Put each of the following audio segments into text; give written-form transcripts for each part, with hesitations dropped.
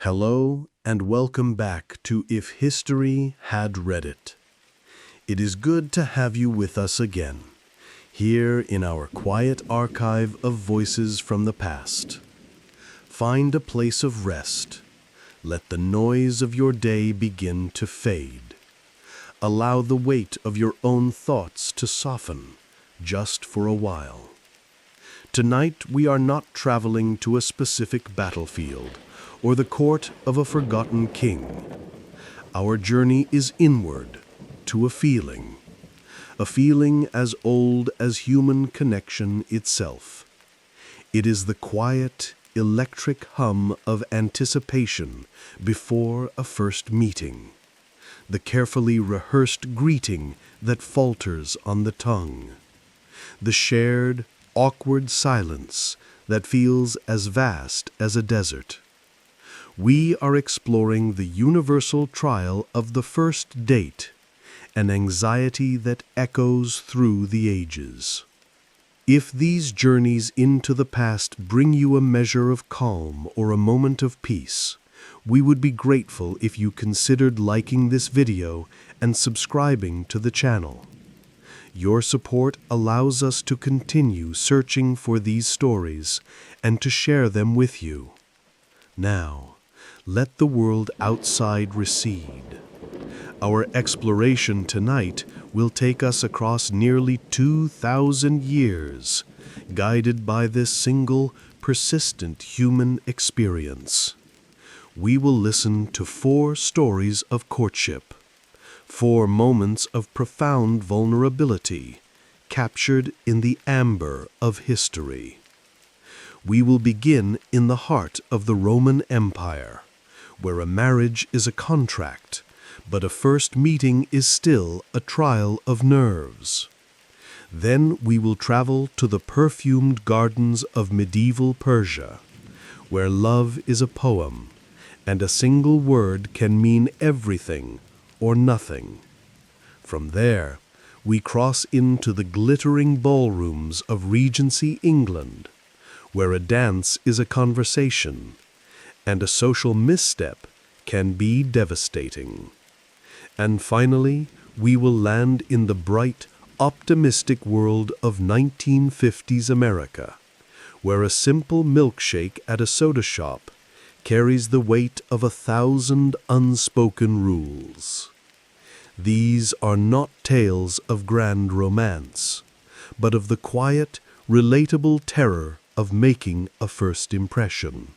Hello and welcome back to If History Had Read It. It is good to have you with us again, here in our quiet archive of voices from the past. Find a place of rest. Let the noise of your day begin to fade. Allow the weight of your own thoughts to soften, just for a while. Tonight we are not traveling to a specific battlefield or the court of a forgotten king. Our journey is inward, to a feeling as old as human connection itself. It is the quiet, electric hum of anticipation before a first meeting, the carefully rehearsed greeting that falters on the tongue, the shared, awkward silence that feels as vast as a desert. We are exploring the universal trial of the first date, an anxiety that echoes through the ages. If these journeys into the past bring you a measure of calm or a moment of peace, we would be grateful if you considered liking this video and subscribing to the channel. Your support allows us to continue searching for these stories and to share them with you. Now, let the world outside recede. Our exploration tonight will take us across nearly 2,000 years, guided by this single, persistent human experience. We will listen to 4 stories of courtship, 4 moments of profound vulnerability, captured in the amber of history. We will begin in the heart of the Roman Empire, where a marriage is a contract, but a first meeting is still a trial of nerves. Then we will travel to the perfumed gardens of medieval Persia, where love is a poem, and a single word can mean everything or nothing. From there, we cross into the glittering ballrooms of Regency England, where a dance is a conversation, and a social misstep can be devastating. And finally, we will land in the bright, optimistic world of 1950s America, where a simple milkshake at a soda shop carries the weight of 1,000 unspoken rules. These are not tales of grand romance, but of the quiet, relatable terror of making a first impression.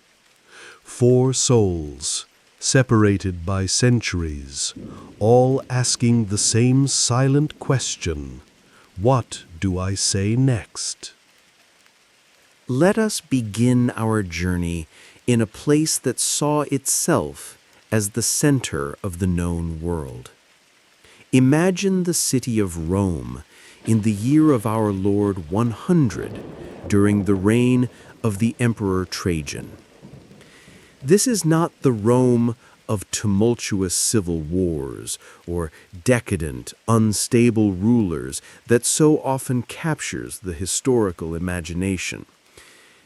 4 souls, separated by centuries, all asking the same silent question: what do I say next? Let us begin our journey in a place that saw itself as the center of the known world. Imagine the city of Rome in the year of our Lord 100, during the reign of the Emperor Trajan. This is not the Rome of tumultuous civil wars or decadent, unstable rulers that so often captures the historical imagination.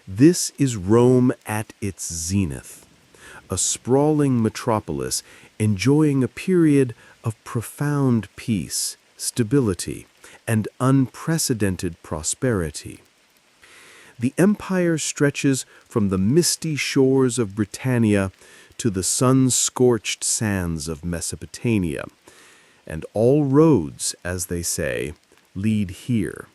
This is Rome at its zenith, a sprawling metropolis enjoying a period of profound peace, stability, and unprecedented prosperity. The empire stretches from the misty shores of Britannia to the sun-scorched sands of Mesopotamia, and all roads, as they say, lead here.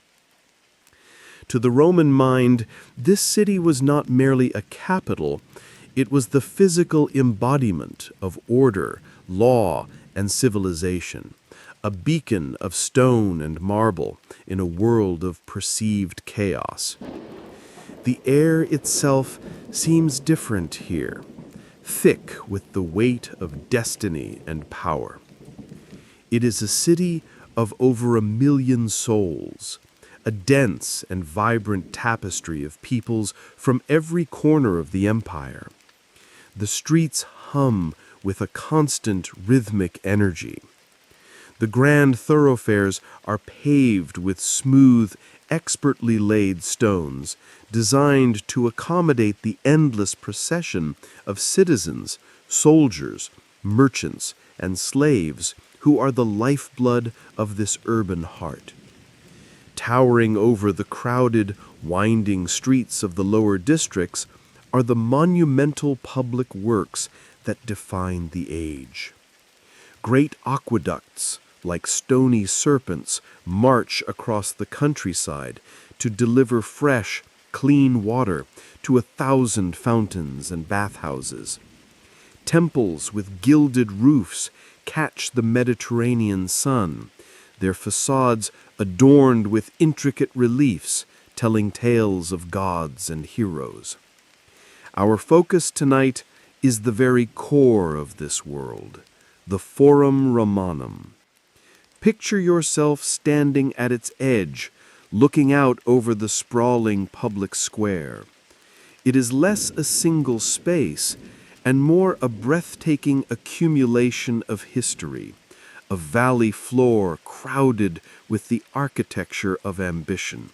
To the Roman mind, this city was not merely a capital, it was the physical embodiment of order, law, and civilization, a beacon of stone and marble in a world of perceived chaos. The air itself seems different here, thick with the weight of destiny and power. It is a city of over 1 million souls, a dense and vibrant tapestry of peoples from every corner of the empire. The streets hum with a constant rhythmic energy. The grand thoroughfares are paved with smooth, expertly laid stones, designed to accommodate the endless procession of citizens, soldiers, merchants, and slaves who are the lifeblood of this urban heart. Towering over the crowded, winding streets of the lower districts are the monumental public works that define the age. Great aqueducts, like stony serpents, march across the countryside to deliver fresh, clean water to 1,000 fountains and bathhouses. Temples with gilded roofs catch the Mediterranean sun, their facades adorned with intricate reliefs telling tales of gods and heroes. Our focus tonight is the very core of this world, the Forum Romanum. Picture yourself standing at its edge, looking out over the sprawling public square. It is less a single space and more a breathtaking accumulation of history, a valley floor crowded with the architecture of ambition.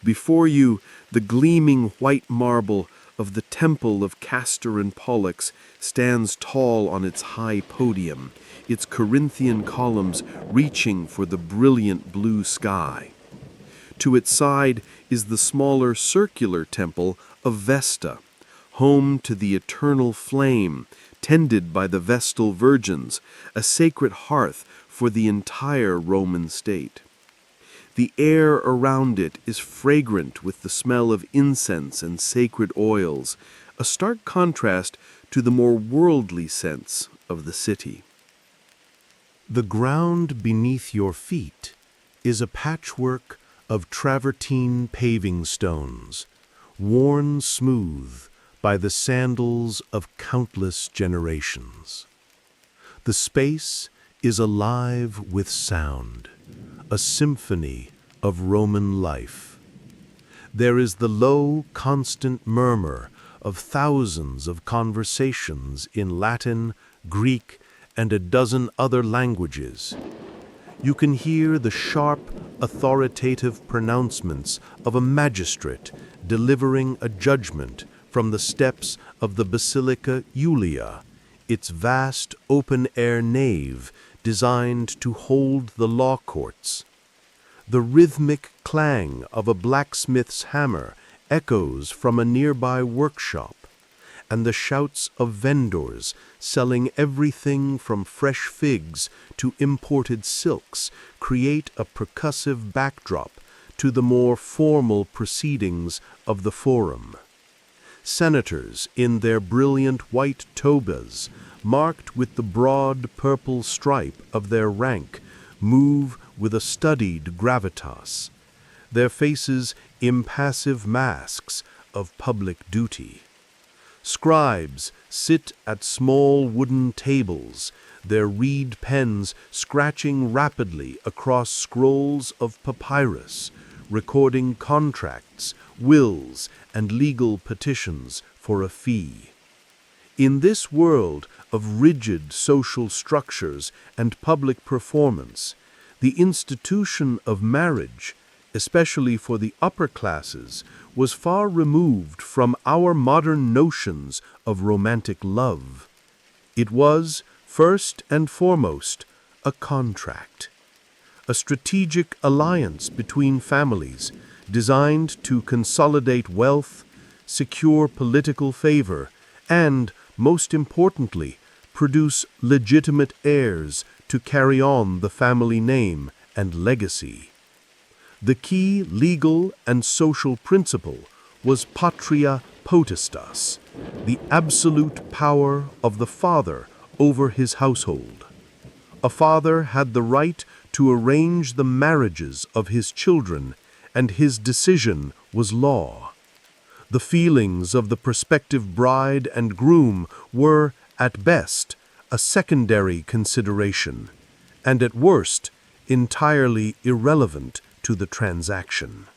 Before you, the gleaming white marble of the Temple of Castor and Pollux stands tall on its high podium, its Corinthian columns reaching for the brilliant blue sky. To its side is the smaller circular temple of Vesta, home to the eternal flame, tended by the Vestal Virgins, a sacred hearth for the entire Roman state. The air around it is fragrant with the smell of incense and sacred oils, a stark contrast to the more worldly sense of the city. The ground beneath your feet is a patchwork of travertine paving stones, worn smooth by the sandals of countless generations. The space is alive with sound, a symphony of Roman life. There is the low, constant murmur of thousands of conversations in Latin, Greek, and a dozen other languages. You can hear the sharp, authoritative pronouncements of a magistrate delivering a judgment from the steps of the Basilica Julia, its vast open-air nave designed to hold the law courts. The rhythmic clang of a blacksmith's hammer echoes from a nearby workshop, and the shouts of vendors selling everything from fresh figs to imported silks create a percussive backdrop to the more formal proceedings of the Forum. Senators in their brilliant white togas, marked with the broad purple stripe of their rank, move with a studied gravitas, their faces impassive masks of public duty. Scribes sit at small wooden tables, their reed pens scratching rapidly across scrolls of papyrus, recording contracts, wills, and legal petitions for a fee. In this world of rigid social structures and public performance, the institution of marriage, especially for the upper classes, was far removed from our modern notions of romantic love. It was, first and foremost, a contract, a strategic alliance between families designed to consolidate wealth, secure political favor, and, most importantly, produce legitimate heirs to carry on the family name and legacy. The key legal and social principle was patria potestas, the absolute power of the father over his household. A father had the right to arrange the marriages of his children, and his decision was law. The feelings of the prospective bride and groom were, at best, a secondary consideration, and at worst, entirely irrelevant to the transaction.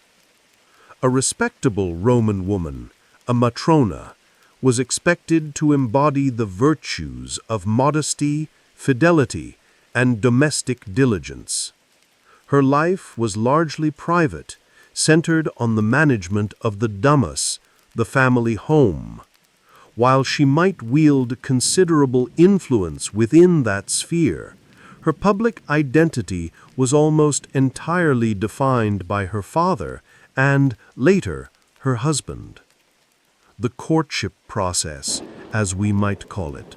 A respectable Roman woman, a matrona, was expected to embody the virtues of modesty, fidelity, and domestic diligence. Her life was largely private, centered on the management of the domus, the family home. While she might wield considerable influence within that sphere, her public identity was almost entirely defined by her father and, later, her husband. The courtship process, as we might call it,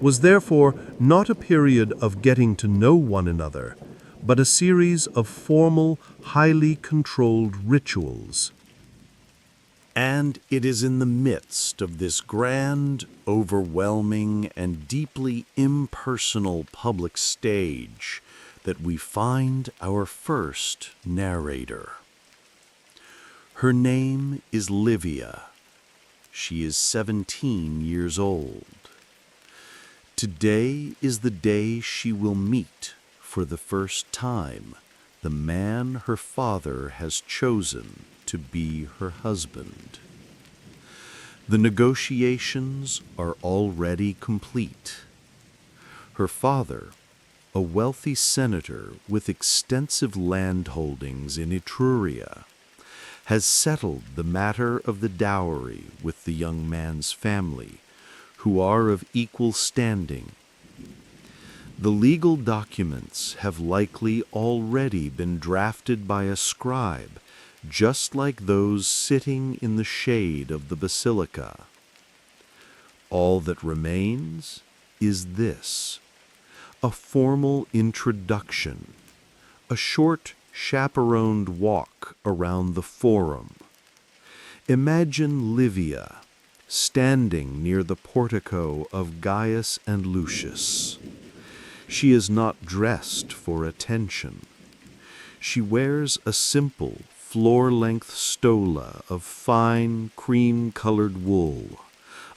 was therefore not a period of getting to know one another, but a series of formal, highly controlled rituals. And it is in the midst of this grand, overwhelming, and deeply impersonal public stage that we find our first narrator. Her name is Livia. She is 17 years old. Today is the day she will meet, for the first time, the man her father has chosen to be her husband. The negotiations are already complete. Her father, a wealthy senator with extensive land holdings in Etruria, has settled the matter of the dowry with the young man's family, who are of equal standing. The legal documents have likely already been drafted by a scribe, just like those sitting in the shade of the basilica. All that remains is this: a formal introduction, a short chaperoned walk around the forum. Imagine Livia standing near the portico of Gaius and Lucius. She is not dressed for attention. She wears a simple, floor-length stola of fine, cream-colored wool,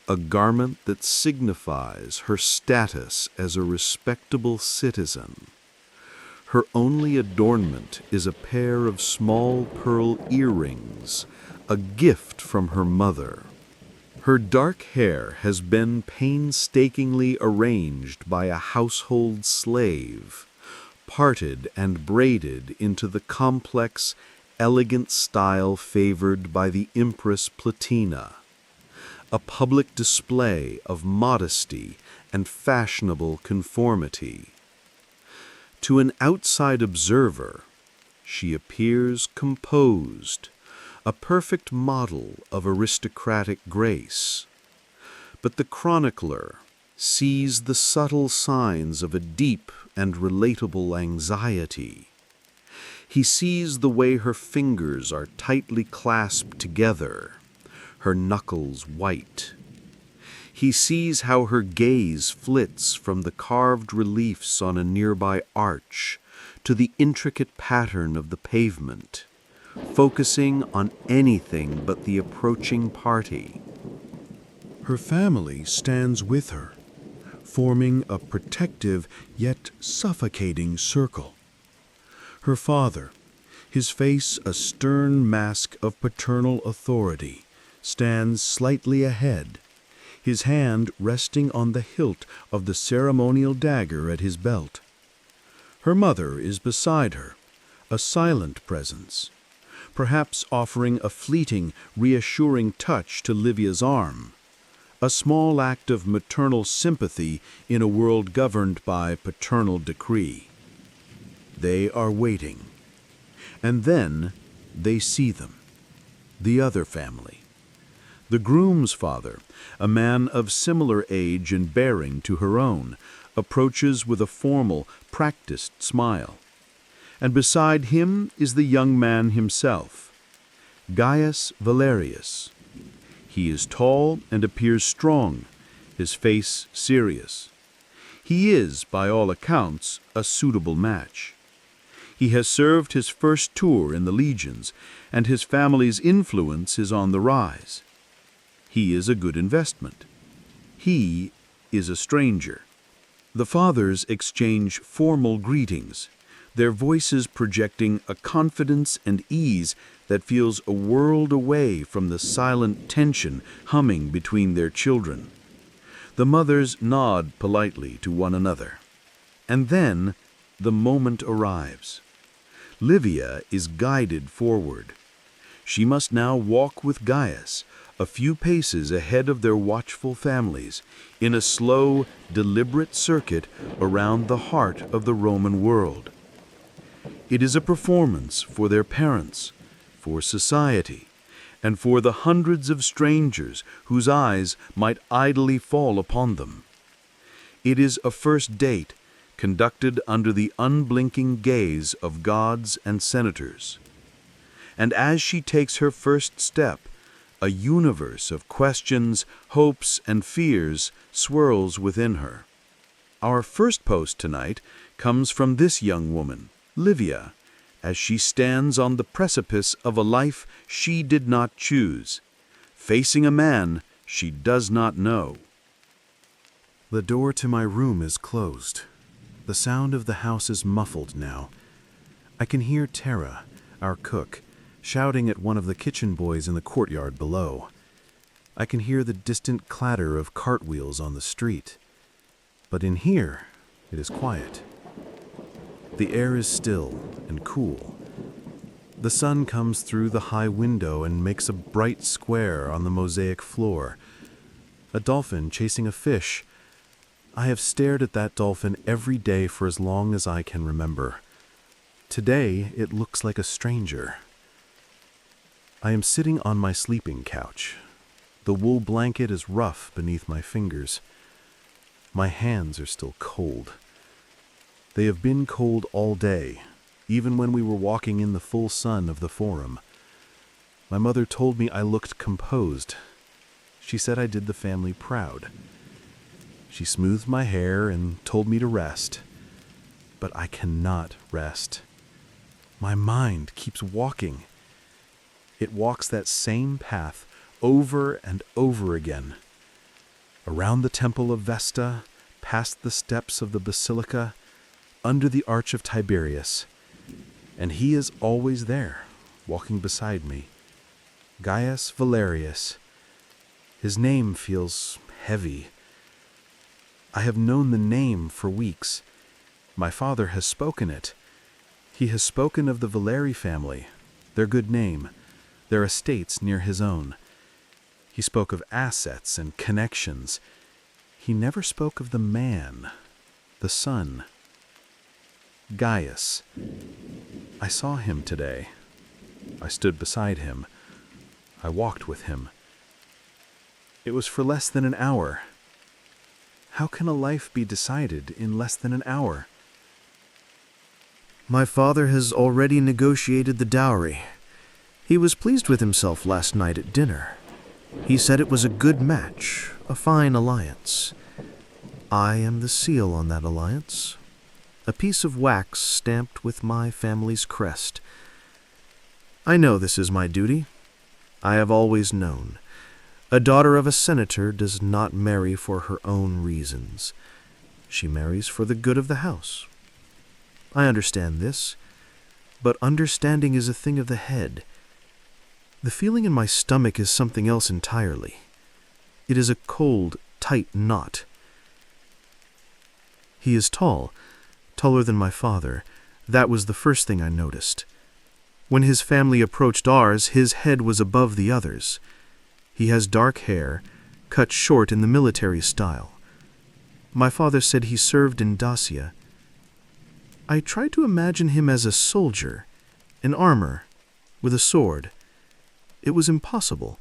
a garment that signifies her status as a respectable citizen. Her only adornment is a pair of small pearl earrings, a gift from her mother. Her dark hair has been painstakingly arranged by a household slave, parted and braided into the complex, elegant style favored by the Empress Platina, a public display of modesty and fashionable conformity. To an outside observer, she appears composed, a perfect model of aristocratic grace. But the chronicler sees the subtle signs of a deep and relatable anxiety. He sees the way her fingers are tightly clasped together, her knuckles white. He sees how her gaze flits from the carved reliefs on a nearby arch to the intricate pattern of the pavement, focusing on anything but the approaching party. Her family stands with her, forming a protective yet suffocating circle. Her father, his face a stern mask of paternal authority, stands slightly ahead, his hand resting on the hilt of the ceremonial dagger at his belt. Her mother is beside her, a silent presence, perhaps offering a fleeting, reassuring touch to Livia's arm, a small act of maternal sympathy in a world governed by paternal decree. They are waiting, and then they see them, the other family. The groom's father, a man of similar age and bearing to her own, approaches with a formal, practiced smile. And beside him is the young man himself, Gaius Valerius. He is tall and appears strong, his face serious. He is, by all accounts, a suitable match. He has served his first tour in the legions, and his family's influence is on the rise. He is a good investment. He is a stranger. The fathers exchange formal greetings, their voices projecting a confidence and ease that feels a world away from the silent tension humming between their children. The mothers nod politely to one another. And then the moment arrives. Livia is guided forward. She must now walk with Gaius, a few paces ahead of their watchful families, in a slow, deliberate circuit around the heart of the Roman world. It is a performance for their parents, for society, and for the hundreds of strangers whose eyes might idly fall upon them. It is a first date conducted under the unblinking gaze of gods and senators. And as she takes her first step, a universe of questions, hopes, and fears swirls within her. Our first post tonight comes from this young woman, Livia, as she stands on the precipice of a life she did not choose, facing a man she does not know. The door to my room is closed. The sound of the house is muffled now. I can hear Tara, our cook, shouting at one of the kitchen boys in the courtyard below. I can hear the distant clatter of cartwheels on the street. But in here, it is quiet. The air is still and cool. The sun comes through the high window and makes a bright square on the mosaic floor. A dolphin chasing a fish. I have stared at that dolphin every day for as long as I can remember. Today, it looks like a stranger. I am sitting on my sleeping couch. The wool blanket is rough beneath my fingers. My hands are still cold. They have been cold all day, even when we were walking in the full sun of the Forum. My mother told me I looked composed. She said I did the family proud. She smoothed my hair and told me to rest. But I cannot rest. My mind keeps walking. It walks that same path over and over again. Around the Temple of Vesta, past the steps of the Basilica, under the Arch of Tiberius. And he is always there, walking beside me. Gaius Valerius. His name feels heavy. I have known the name for weeks. My father has spoken it. He has spoken of the Valeri family, their good name, their estates near his own. He spoke of assets and connections. He never spoke of the man, the son. Gaius. I saw him today. I stood beside him. I walked with him. It was for less than an hour. How can a life be decided in less than an hour? My father has already negotiated the dowry. He was pleased with himself last night at dinner. He said it was a good match, a fine alliance. I am the seal on that alliance, a piece of wax stamped with my family's crest. I know this is my duty. I have always known. A daughter of a senator does not marry for her own reasons. She marries for the good of the house. I understand this, but understanding is a thing of the head. The feeling in my stomach is something else entirely. It is a cold, tight knot. He is tall, taller than my father. That was the first thing I noticed. When his family approached ours, his head was above the others. He has dark hair, cut short in the military style. My father said he served in Dacia. I tried to imagine him as a soldier, in armor, with a sword. It was impossible.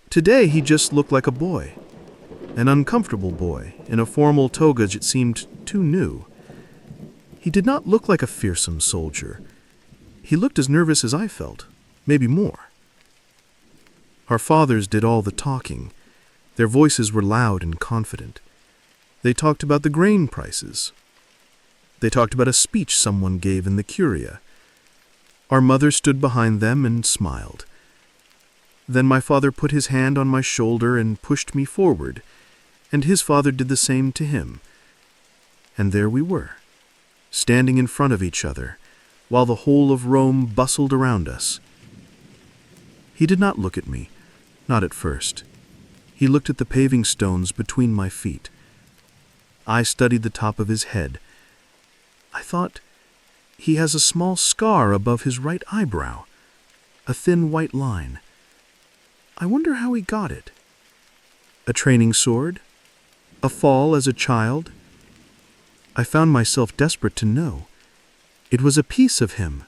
Today he just looked like a boy, an uncomfortable boy, in a formal toga that seemed too new. He did not look like a fearsome soldier. He looked as nervous as I felt, maybe more. Our fathers did all the talking. Their voices were loud and confident. They talked about the grain prices. They talked about a speech someone gave in the Curia. Our mother stood behind them and smiled. Then my father put his hand on my shoulder and pushed me forward, and his father did the same to him. And there we were, standing in front of each other, while the whole of Rome bustled around us. He did not look at me, not at first. He looked at the paving stones between my feet. I studied the top of his head, I thought, he has a small scar above his right eyebrow, a thin white line. I wonder how he got it. A training sword? A fall as a child? I found myself desperate to know. It was a piece of him,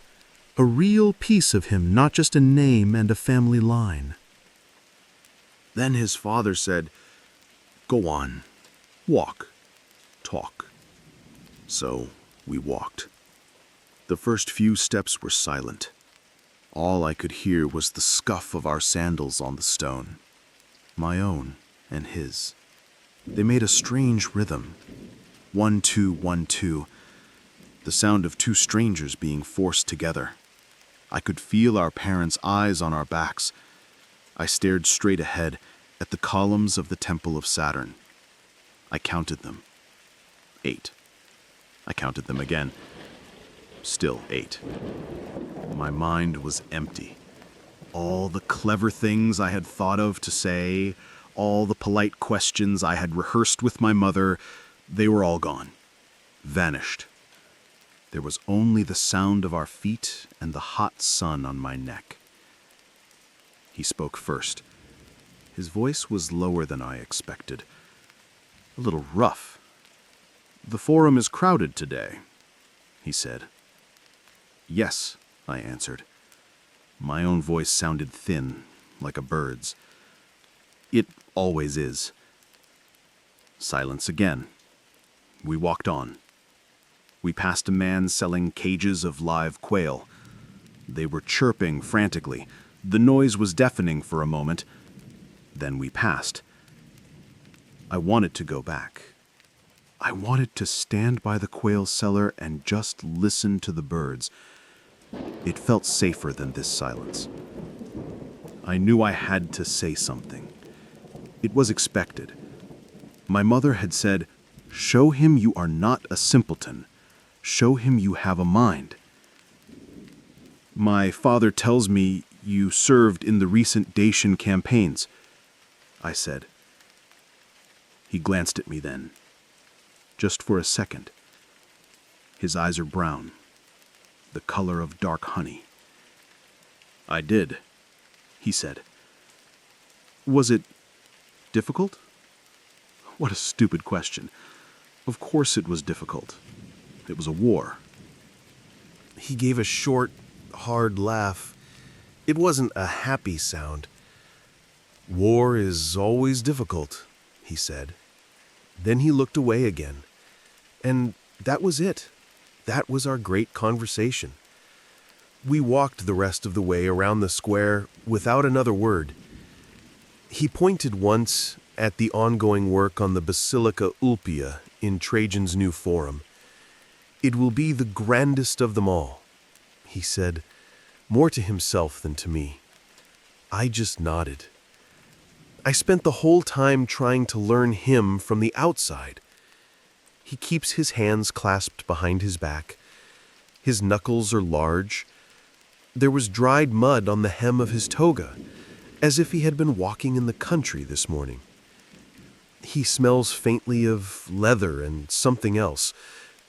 a real piece of him, not just a name and a family line. Then his father said, "Go on, walk, talk." So we walked. The first few steps were silent. All I could hear was the scuff of our sandals on the stone, my own and his. They made a strange rhythm. 1, 2, 1, 2. The sound of two strangers being forced together. I could feel our parents' eyes on our backs. I stared straight ahead at the columns of the Temple of Saturn. I counted them. 8. I counted them again. Still 8. My mind was empty. All the clever things I had thought of to say, all the polite questions I had rehearsed with my mother, they were all gone. Vanished. There was only the sound of our feet and the hot sun on my neck. He spoke first. His voice was lower than I expected. A little rough. "The forum is crowded today," he said. "Yes," I answered. My own voice sounded thin, like a bird's. "It always is." Silence again. We walked on. We passed a man selling cages of live quail. They were chirping frantically. The noise was deafening for a moment. Then we passed. I wanted to go back. I wanted to stand by the quail seller and just listen to the birds. It felt safer than this silence. I knew I had to say something. It was expected. My mother had said, "Show him you are not a simpleton. Show him you have a mind." "My father tells me you served in the recent Dacian campaigns," I said. He glanced at me then, just for a second. His eyes are brown, the color of dark honey. "I did," he said. "Was it difficult?" What a stupid question. Of course it was difficult. It was a war. He gave a short, hard laugh. It wasn't a happy sound. "War is always difficult," he said. Then he looked away again. And that was it. That was our great conversation. We walked the rest of the way around the square without another word. He pointed once at the ongoing work on the Basilica Ulpia in Trajan's new forum. "It will be the grandest of them all," he said, more to himself than to me. I just nodded. I spent the whole time trying to learn him from the outside. He keeps his hands clasped behind his back. His knuckles are large. There was dried mud on the hem of his toga, as if he had been walking in the country this morning. He smells faintly of leather and something else,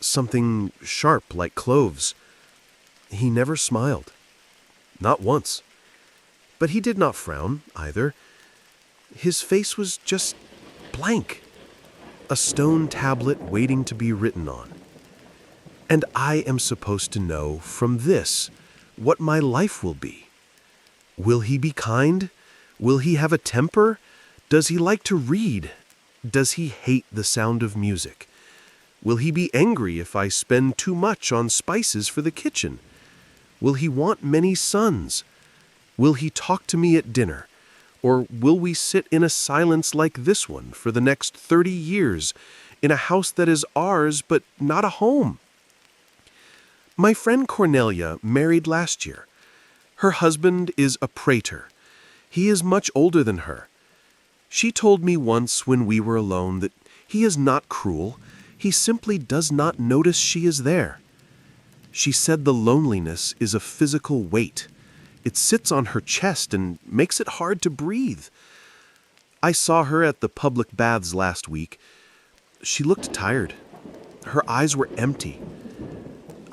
something sharp like cloves. He never smiled. Not once. But he did not frown, either. His face was just blank. A stone tablet waiting to be written on. And I am supposed to know from this what my life will be. Will he be kind? Will he have a temper? Does he like to read? Does he hate the sound of music? Will he be angry if I spend too much on spices for the kitchen? Will he want many sons? Will he talk to me at dinner? Or will we sit in a silence like this one for the next 30 years in a house that is ours but not a home? My friend Cornelia married last year. Her husband is a praetor. He is much older than her. She told me once when we were alone that he is not cruel. He simply does not notice she is there. She said the loneliness is a physical weight. It sits on her chest and makes it hard to breathe. I saw her at the public baths last week. She looked tired. Her eyes were empty.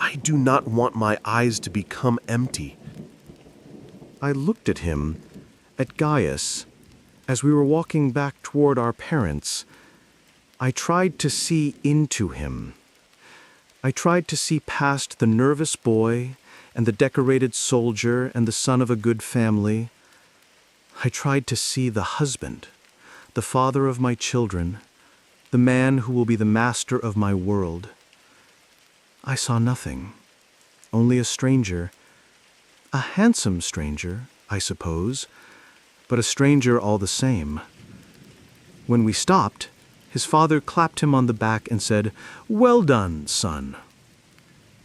I do not want my eyes to become empty. I looked at him, at Gaius, as we were walking back toward our parents. I tried to see into him. I tried to see past the nervous boy and the decorated soldier and the son of a good family. I tried to see the husband, the father of my children, the man who will be the master of my world. I saw nothing, only a stranger, a handsome stranger, I suppose, but a stranger all the same. When we stopped, his father clapped him on the back and said, "Well done, son."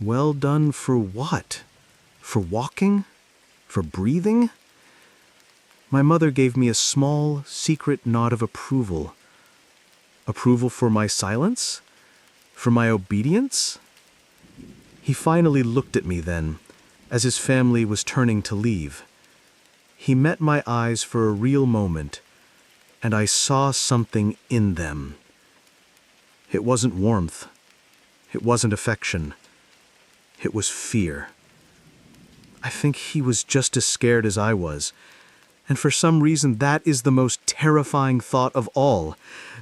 Well done for what? For walking? For breathing? My mother gave me a small, secret nod of approval. Approval for my silence? For my obedience? He finally looked at me then, as his family was turning to leave. He met my eyes for a real moment, and I saw something in them. It wasn't warmth. It wasn't affection. It was fear. I think he was just as scared as I was, and for some reason that is the most terrifying thought of all,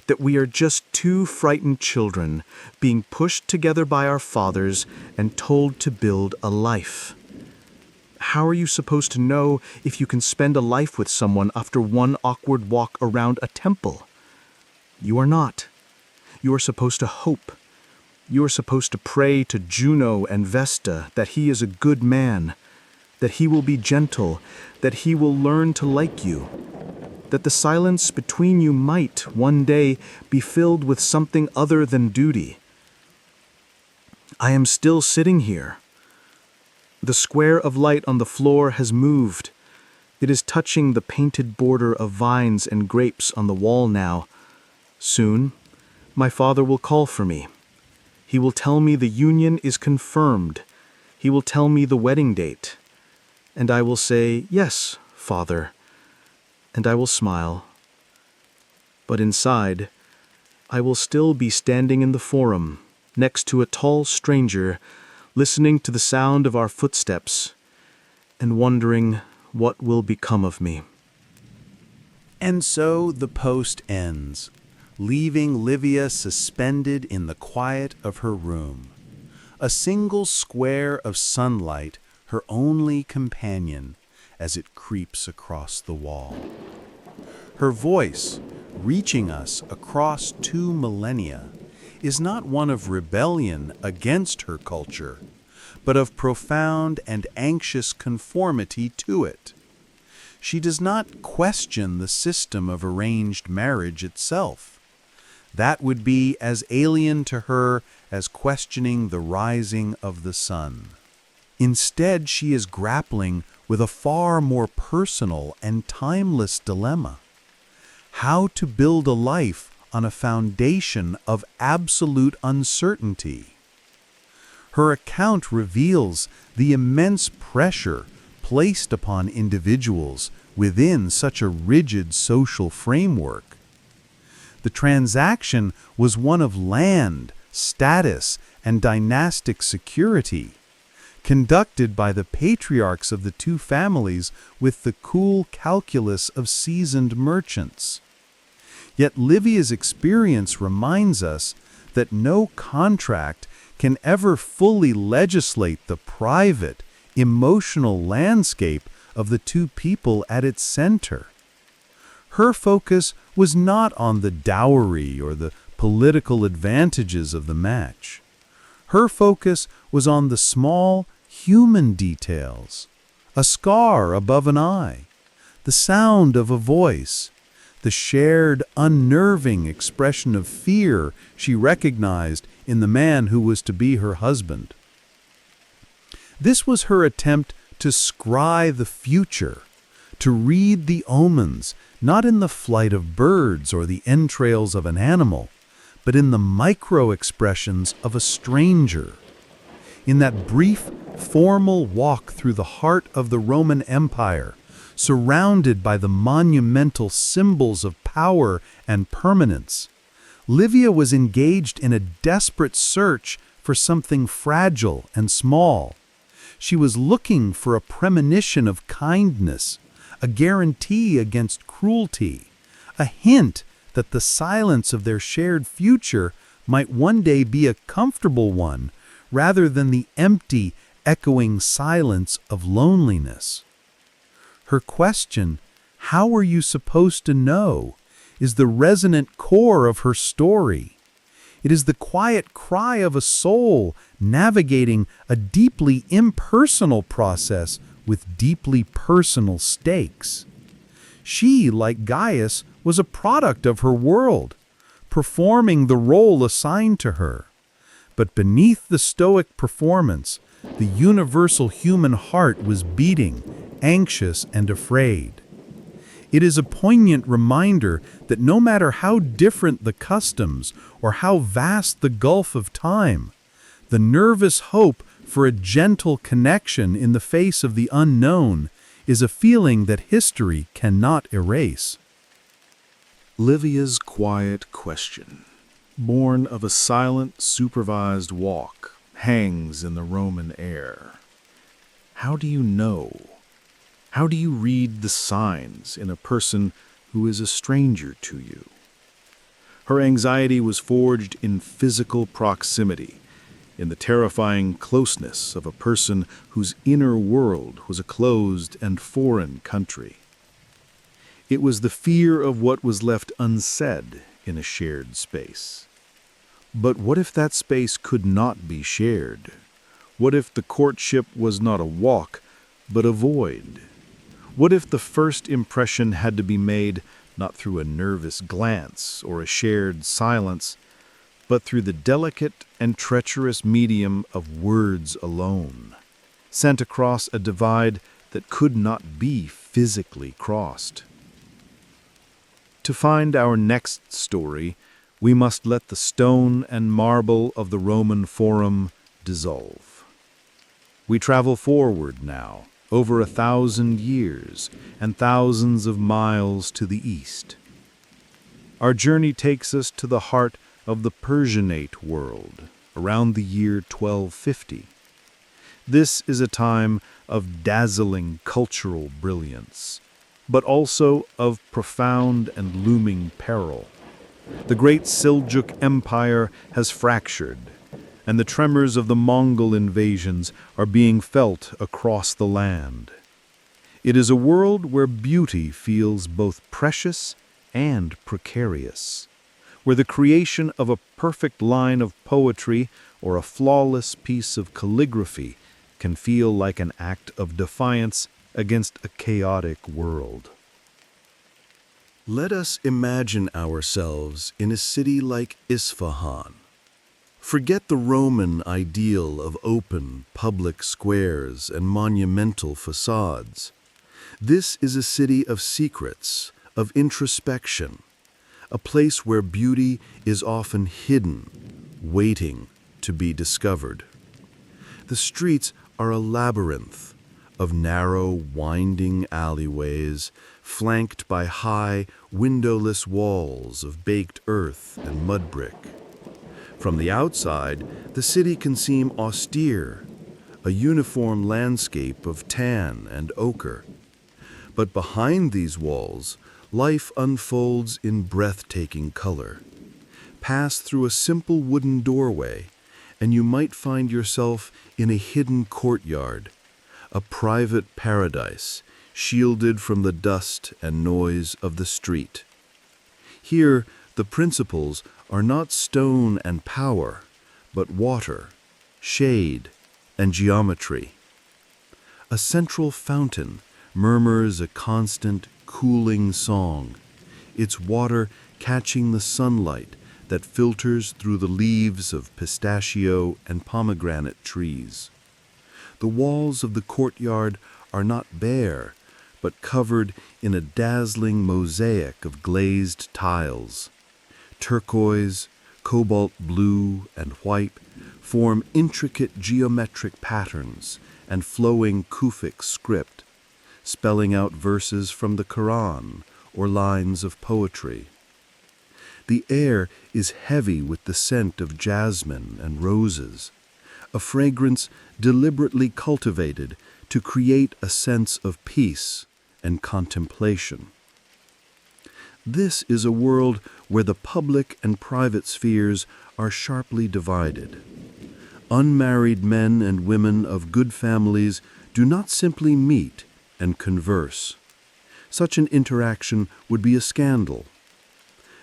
that we are just two frightened children being pushed together by our fathers and told to build a life. How are you supposed to know if you can spend a life with someone after one awkward walk around a temple? You are not. You are supposed to hope. You are supposed to pray to Juno and Vesta that he is a good man, that he will be gentle, that he will learn to like you, that the silence between you might, one day, be filled with something other than duty. I am still sitting here. The square of light on the floor has moved. It is touching the painted border of vines and grapes on the wall now. Soon, my father will call for me. He will tell me the union is confirmed. He will tell me the wedding date. And I will say, "Yes, Father," and I will smile. But inside, I will still be standing in the forum, next to a tall stranger, listening to the sound of our footsteps, and wondering what will become of me. And so the post ends, leaving Livia suspended in the quiet of her room. A single square of sunlight, her only companion, as it creeps across the wall. Her voice, reaching us across 2 millennia, is not one of rebellion against her culture, but of profound and anxious conformity to it. She does not question the system of arranged marriage itself. That would be as alien to her as questioning the rising of the sun. Instead, she is grappling with a far more personal and timeless dilemma: how to build a life on a foundation of absolute uncertainty. Her account reveals the immense pressure placed upon individuals within such a rigid social framework. The transaction was one of land, status, and dynastic security, conducted by the patriarchs of the 2 families with the cool calculus of seasoned merchants. Yet Livia's experience reminds us that no contract can ever fully legislate the private, emotional landscape of the 2 people at its center. Her focus was not on the dowry or the political advantages of the match. Her focus was on the small, human details: a scar above an eye, the sound of a voice, the shared, unnerving expression of fear she recognized in the man who was to be her husband. This was her attempt to scry the future, to read the omens, not in the flight of birds or the entrails of an animal, but in the micro-expressions of a stranger. In that brief, formal walk through the heart of the Roman Empire, surrounded by the monumental symbols of power and permanence, Livia was engaged in a desperate search for something fragile and small. She was looking for a premonition of kindness, a guarantee against cruelty, a hint that the silence of their shared future might one day be a comfortable one, rather than the empty, echoing silence of loneliness. Her question, "How are you supposed to know?" is the resonant core of her story. It is the quiet cry of a soul navigating a deeply impersonal process with deeply personal stakes. She, like Gaius, was a product of her world, performing the role assigned to her. But beneath the stoic performance, the universal human heart was beating, anxious and afraid. It is a poignant reminder that no matter how different the customs or how vast the gulf of time, the nervous hope for a gentle connection in the face of the unknown is a feeling that history cannot erase. Livia's quiet question, born of a silent, supervised walk, hangs in the Roman air. How do you know? How do you read the signs in a person who is a stranger to you? Her anxiety was forged in physical proximity, in the terrifying closeness of a person whose inner world was a closed and foreign country. It was the fear of what was left unsaid in a shared space. But what if that space could not be shared? What if the courtship was not a walk, but a void? What if the first impression had to be made not through a nervous glance or a shared silence, but through the delicate and treacherous medium of words alone, sent across a divide that could not be physically crossed? To find our next story, we must let the stone and marble of the Roman Forum dissolve. We travel forward now, over 1,000 years and thousands of miles to the east. Our journey takes us to the heart of the Persianate world, around the year 1250. This is a time of dazzling cultural brilliance, but also of profound and looming peril. The great Seljuk Empire has fractured, and the tremors of the Mongol invasions are being felt across the land. It is a world where beauty feels both precious and precarious, where the creation of a perfect line of poetry or a flawless piece of calligraphy can feel like an act of defiance against a chaotic world. Let us imagine ourselves in a city like Isfahan. Forget the Roman ideal of open, public squares and monumental facades. This is a city of secrets, of introspection, a place where beauty is often hidden, waiting to be discovered. The streets are a labyrinth of narrow, winding alleyways, flanked by high, windowless walls of baked earth and mud brick. From the outside, the city can seem austere, a uniform landscape of tan and ochre. But behind these walls, life unfolds in breathtaking color. Pass through a simple wooden doorway, and you might find yourself in a hidden courtyard, a private paradise, shielded from the dust and noise of the street. Here, the principles are not stone and power, but water, shade, and geometry. A central fountain murmurs a constant, cooling song, its water catching the sunlight that filters through the leaves of pistachio and pomegranate trees. The walls of the courtyard are not bare, but covered in a dazzling mosaic of glazed tiles. Turquoise, cobalt blue, and white form intricate geometric patterns and flowing Kufic script, spelling out verses from the Quran or lines of poetry. The air is heavy with the scent of jasmine and roses, a fragrance deliberately cultivated to create a sense of peace and contemplation. This is a world where the public and private spheres are sharply divided. Unmarried men and women of good families do not simply meet and converse. Such an interaction would be a scandal.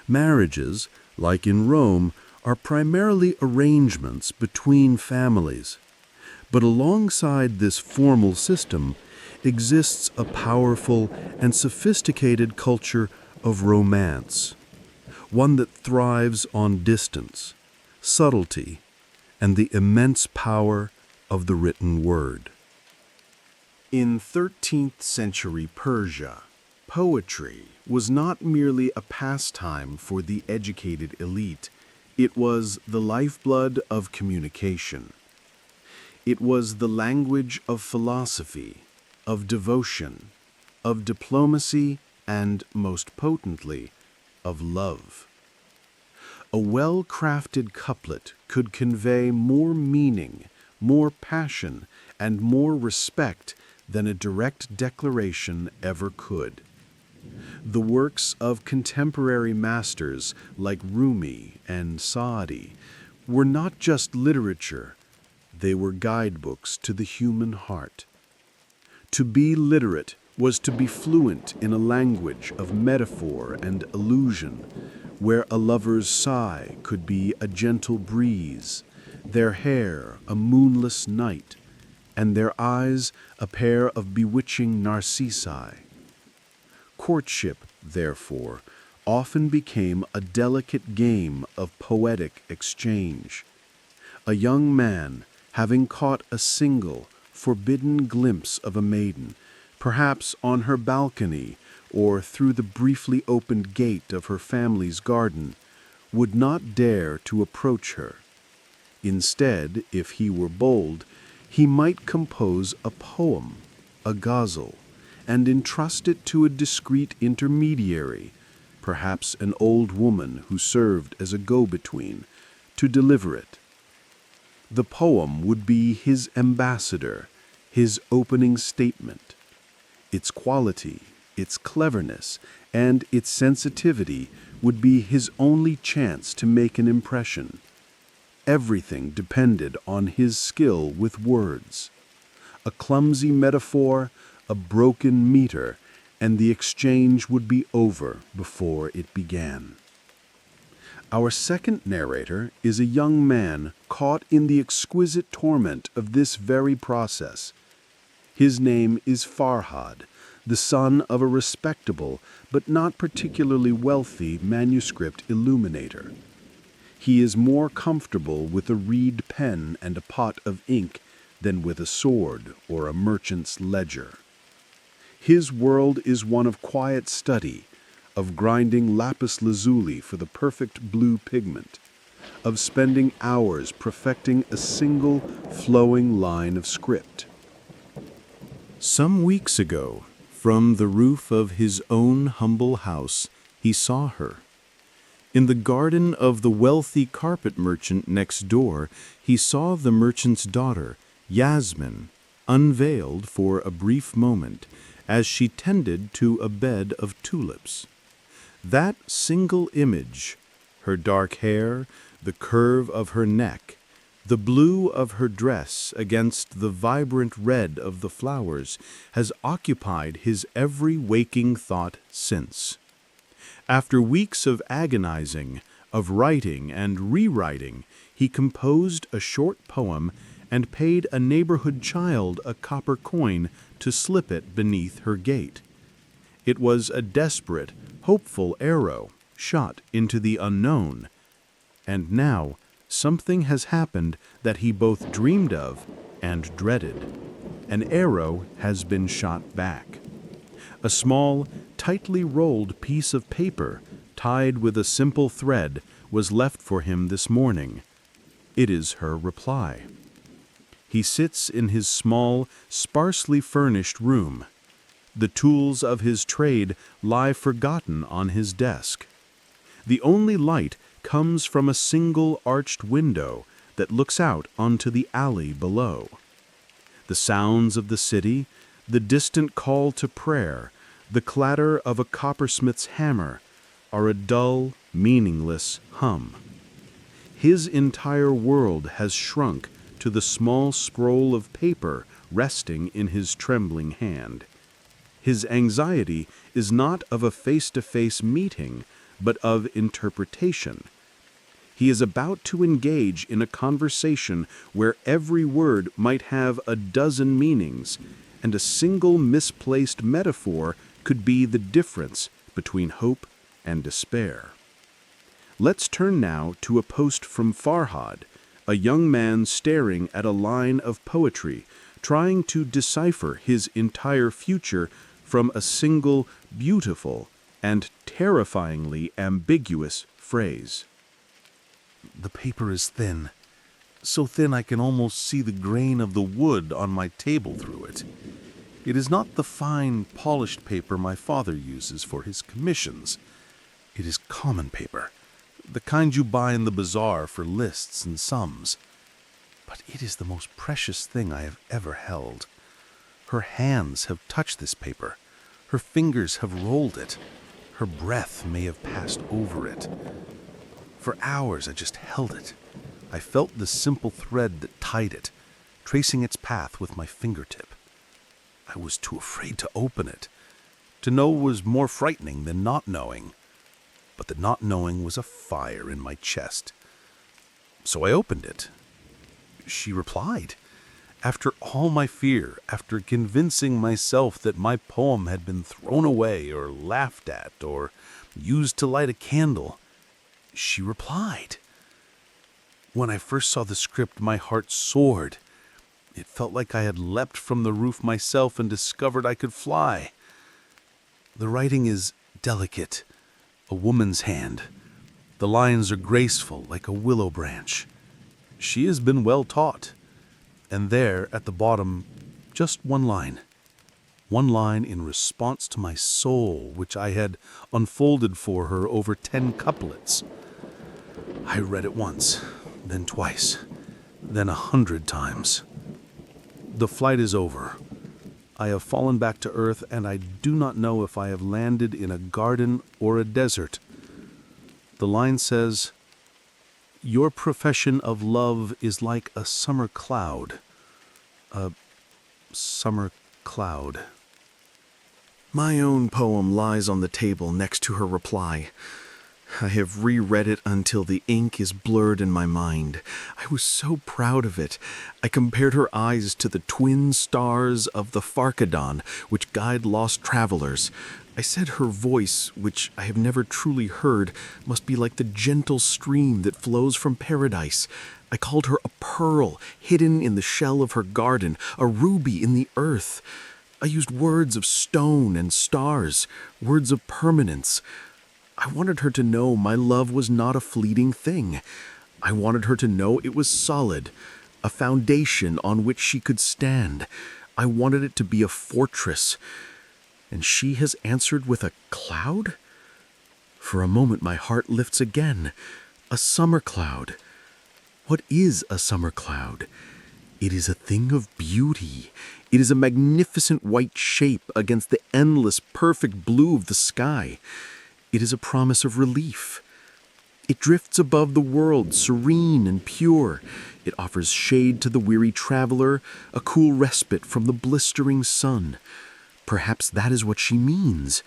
Marriages, like in Rome, are primarily arrangements between families. But alongside this formal system exists a powerful and sophisticated culture of romance, one that thrives on distance, subtlety, and the immense power of the written word. In 13th century Persia, poetry was not merely a pastime for the educated elite, it was the lifeblood of communication. It was the language of philosophy, of devotion, of diplomacy, and, most potently, of love. A well-crafted couplet could convey more meaning, more passion, and more respect than a direct declaration ever could. The works of contemporary masters like Rumi and Saadi were not just literature, they were guidebooks to the human heart. To be literate was to be fluent in a language of metaphor and allusion, where a lover's sigh could be a gentle breeze, their hair a moonless night, and their eyes a pair of bewitching narcissi. Courtship, therefore, often became a delicate game of poetic exchange. A young man, having caught a single, forbidden glimpse of a maiden, perhaps on her balcony or through the briefly opened gate of her family's garden, would not dare to approach her. Instead, if he were bold, he might compose a poem, a ghazal, and entrust it to a discreet intermediary, perhaps an old woman who served as a go-between, to deliver it. The poem would be his ambassador, his opening statement. Its quality, its cleverness, and its sensitivity would be his only chance to make an impression. Everything depended on his skill with words. A clumsy metaphor, a broken meter, and the exchange would be over before it began. Our second narrator is a young man caught in the exquisite torment of this very process. His name is Farhad, the son of a respectable but not particularly wealthy manuscript illuminator. He is more comfortable with a reed pen and a pot of ink than with a sword or a merchant's ledger. His world is one of quiet study, of grinding lapis lazuli for the perfect blue pigment, of spending hours perfecting a single flowing line of script. Some weeks ago, from the roof of his own humble house, he saw her. In the garden of the wealthy carpet merchant next door, he saw the merchant's daughter, Yasmin, unveiled for a brief moment, as she tended to a bed of tulips. That single image, her dark hair, the curve of her neck, the blue of her dress against the vibrant red of the flowers, has occupied his every waking thought since. After weeks of agonizing, of writing and rewriting, he composed a short poem and paid a neighborhood child a copper coin to slip it beneath her gate. It was a desperate, hopeful arrow shot into the unknown. And now something has happened that he both dreamed of and dreaded. An arrow has been shot back. A small, tightly rolled piece of paper, tied with a simple thread, was left for him this morning. It is her reply. He sits in his small, sparsely furnished room. The tools of his trade lie forgotten on his desk. The only light comes from a single arched window that looks out onto the alley below. The sounds of the city, the distant call to prayer, the clatter of a coppersmith's hammer, are a dull, meaningless hum. His entire world has shrunk to the small scroll of paper resting in his trembling hand. His anxiety is not of a face-to-face meeting, but of interpretation. He is about to engage in a conversation where every word might have a dozen meanings, and a single misplaced metaphor could be the difference between hope and despair. Let's turn now to a post from Farhad, a young man staring at a line of poetry, trying to decipher his entire future from a single beautiful and terrifyingly ambiguous phrase. The paper is thin, so thin I can almost see the grain of the wood on my table through it. It is not the fine, polished paper my father uses for his commissions. It is common paper, the kind you buy in the bazaar for lists and sums. But it is the most precious thing I have ever held. Her hands have touched this paper. Her fingers have rolled it. Her breath may have passed over it. For hours I just held it. I felt the simple thread that tied it, tracing its path with my fingertip. I was too afraid to open it. To know was more frightening than not knowing. But the not knowing was a fire in my chest. So I opened it. She replied. After all my fear, after convincing myself that my poem had been thrown away or laughed at or used to light a candle, she replied. When I first saw the script, my heart soared. It felt like I had leapt from the roof myself and discovered I could fly. The writing is delicate, a woman's hand. The lines are graceful like a willow branch. She has been well taught. And there, at the bottom, just one line. One line in response to my soul, which I had unfolded for her over 10 couplets. I read it once, then twice, then 100 times. The flight is over. I have fallen back to earth, and I do not know if I have landed in a garden or a desert. The line says, "Your profession of love is like a summer cloud." A summer cloud. My own poem lies on the table next to her reply. I have reread it until the ink is blurred in my mind. I was so proud of it. I compared her eyes to the twin stars of the Farkadon, which guide lost travelers. I said her voice, which I have never truly heard, must be like the gentle stream that flows from paradise. I called her a pearl hidden in the shell of her garden, a ruby in the earth. I used words of stone and stars, words of permanence. I wanted her to know my love was not a fleeting thing. I wanted her to know it was solid, a foundation on which she could stand. I wanted it to be a fortress. And she has answered with a cloud? For a moment my heart lifts again. A summer cloud. What is a summer cloud? It is a thing of beauty. It is a magnificent white shape against the endless, perfect blue of the sky. It is a promise of relief. It drifts above the world, serene and pure. It offers shade to the weary traveler, a cool respite from the blistering sun. Perhaps that is what she means,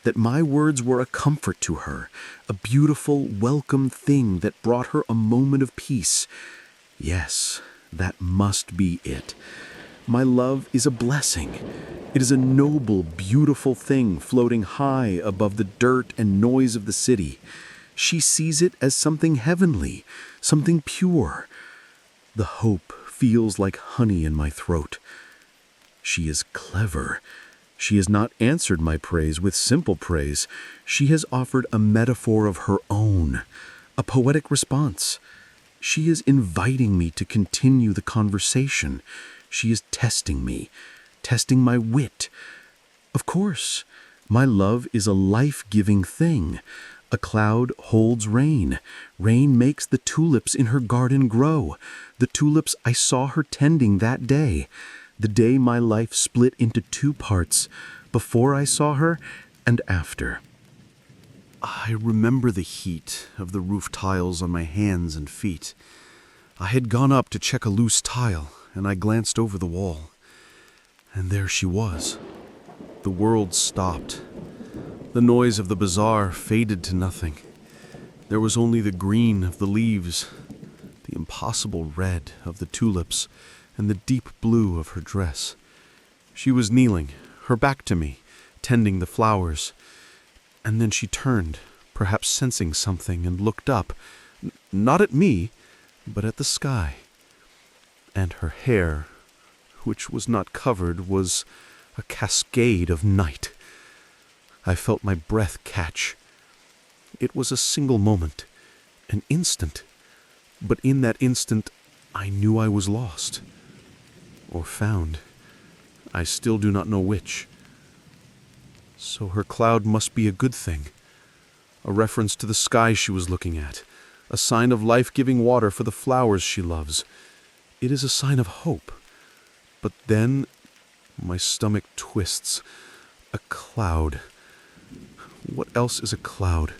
that my words were a comfort to her, a beautiful, welcome thing that brought her a moment of peace. Yes, that must be it. My love is a blessing. It is a noble, beautiful thing floating high above the dirt and noise of the city. She sees it as something heavenly, something pure. The hope feels like honey in my throat. She is clever. She has not answered my praise with simple praise. She has offered a metaphor of her own, a poetic response. She is inviting me to continue the conversation. She is testing me, testing my wit. Of course, my love is a life-giving thing. A cloud holds rain. Rain makes the tulips in her garden grow. The tulips I saw her tending that day. The day my life split into two parts, before I saw her and after. I remember the heat of the roof tiles on my hands and feet. I had gone up to check a loose tile, and I glanced over the wall. And there she was. The world stopped. The noise of the bazaar faded to nothing. There was only the green of the leaves, the impossible red of the tulips, and the deep blue of her dress. She was kneeling, her back to me, tending the flowers. And then she turned, perhaps sensing something, and looked up, not at me, but at the sky. And her hair, which was not covered, was a cascade of night. I felt my breath catch. It was a single moment, an instant, but in that instant I knew I was lost. Or found. I still do not know which. So her cloud must be a good thing. A reference to the sky she was looking at. A sign of life-giving water for the flowers she loves. It is a sign of hope. But then my stomach twists. A cloud. What else is a cloud?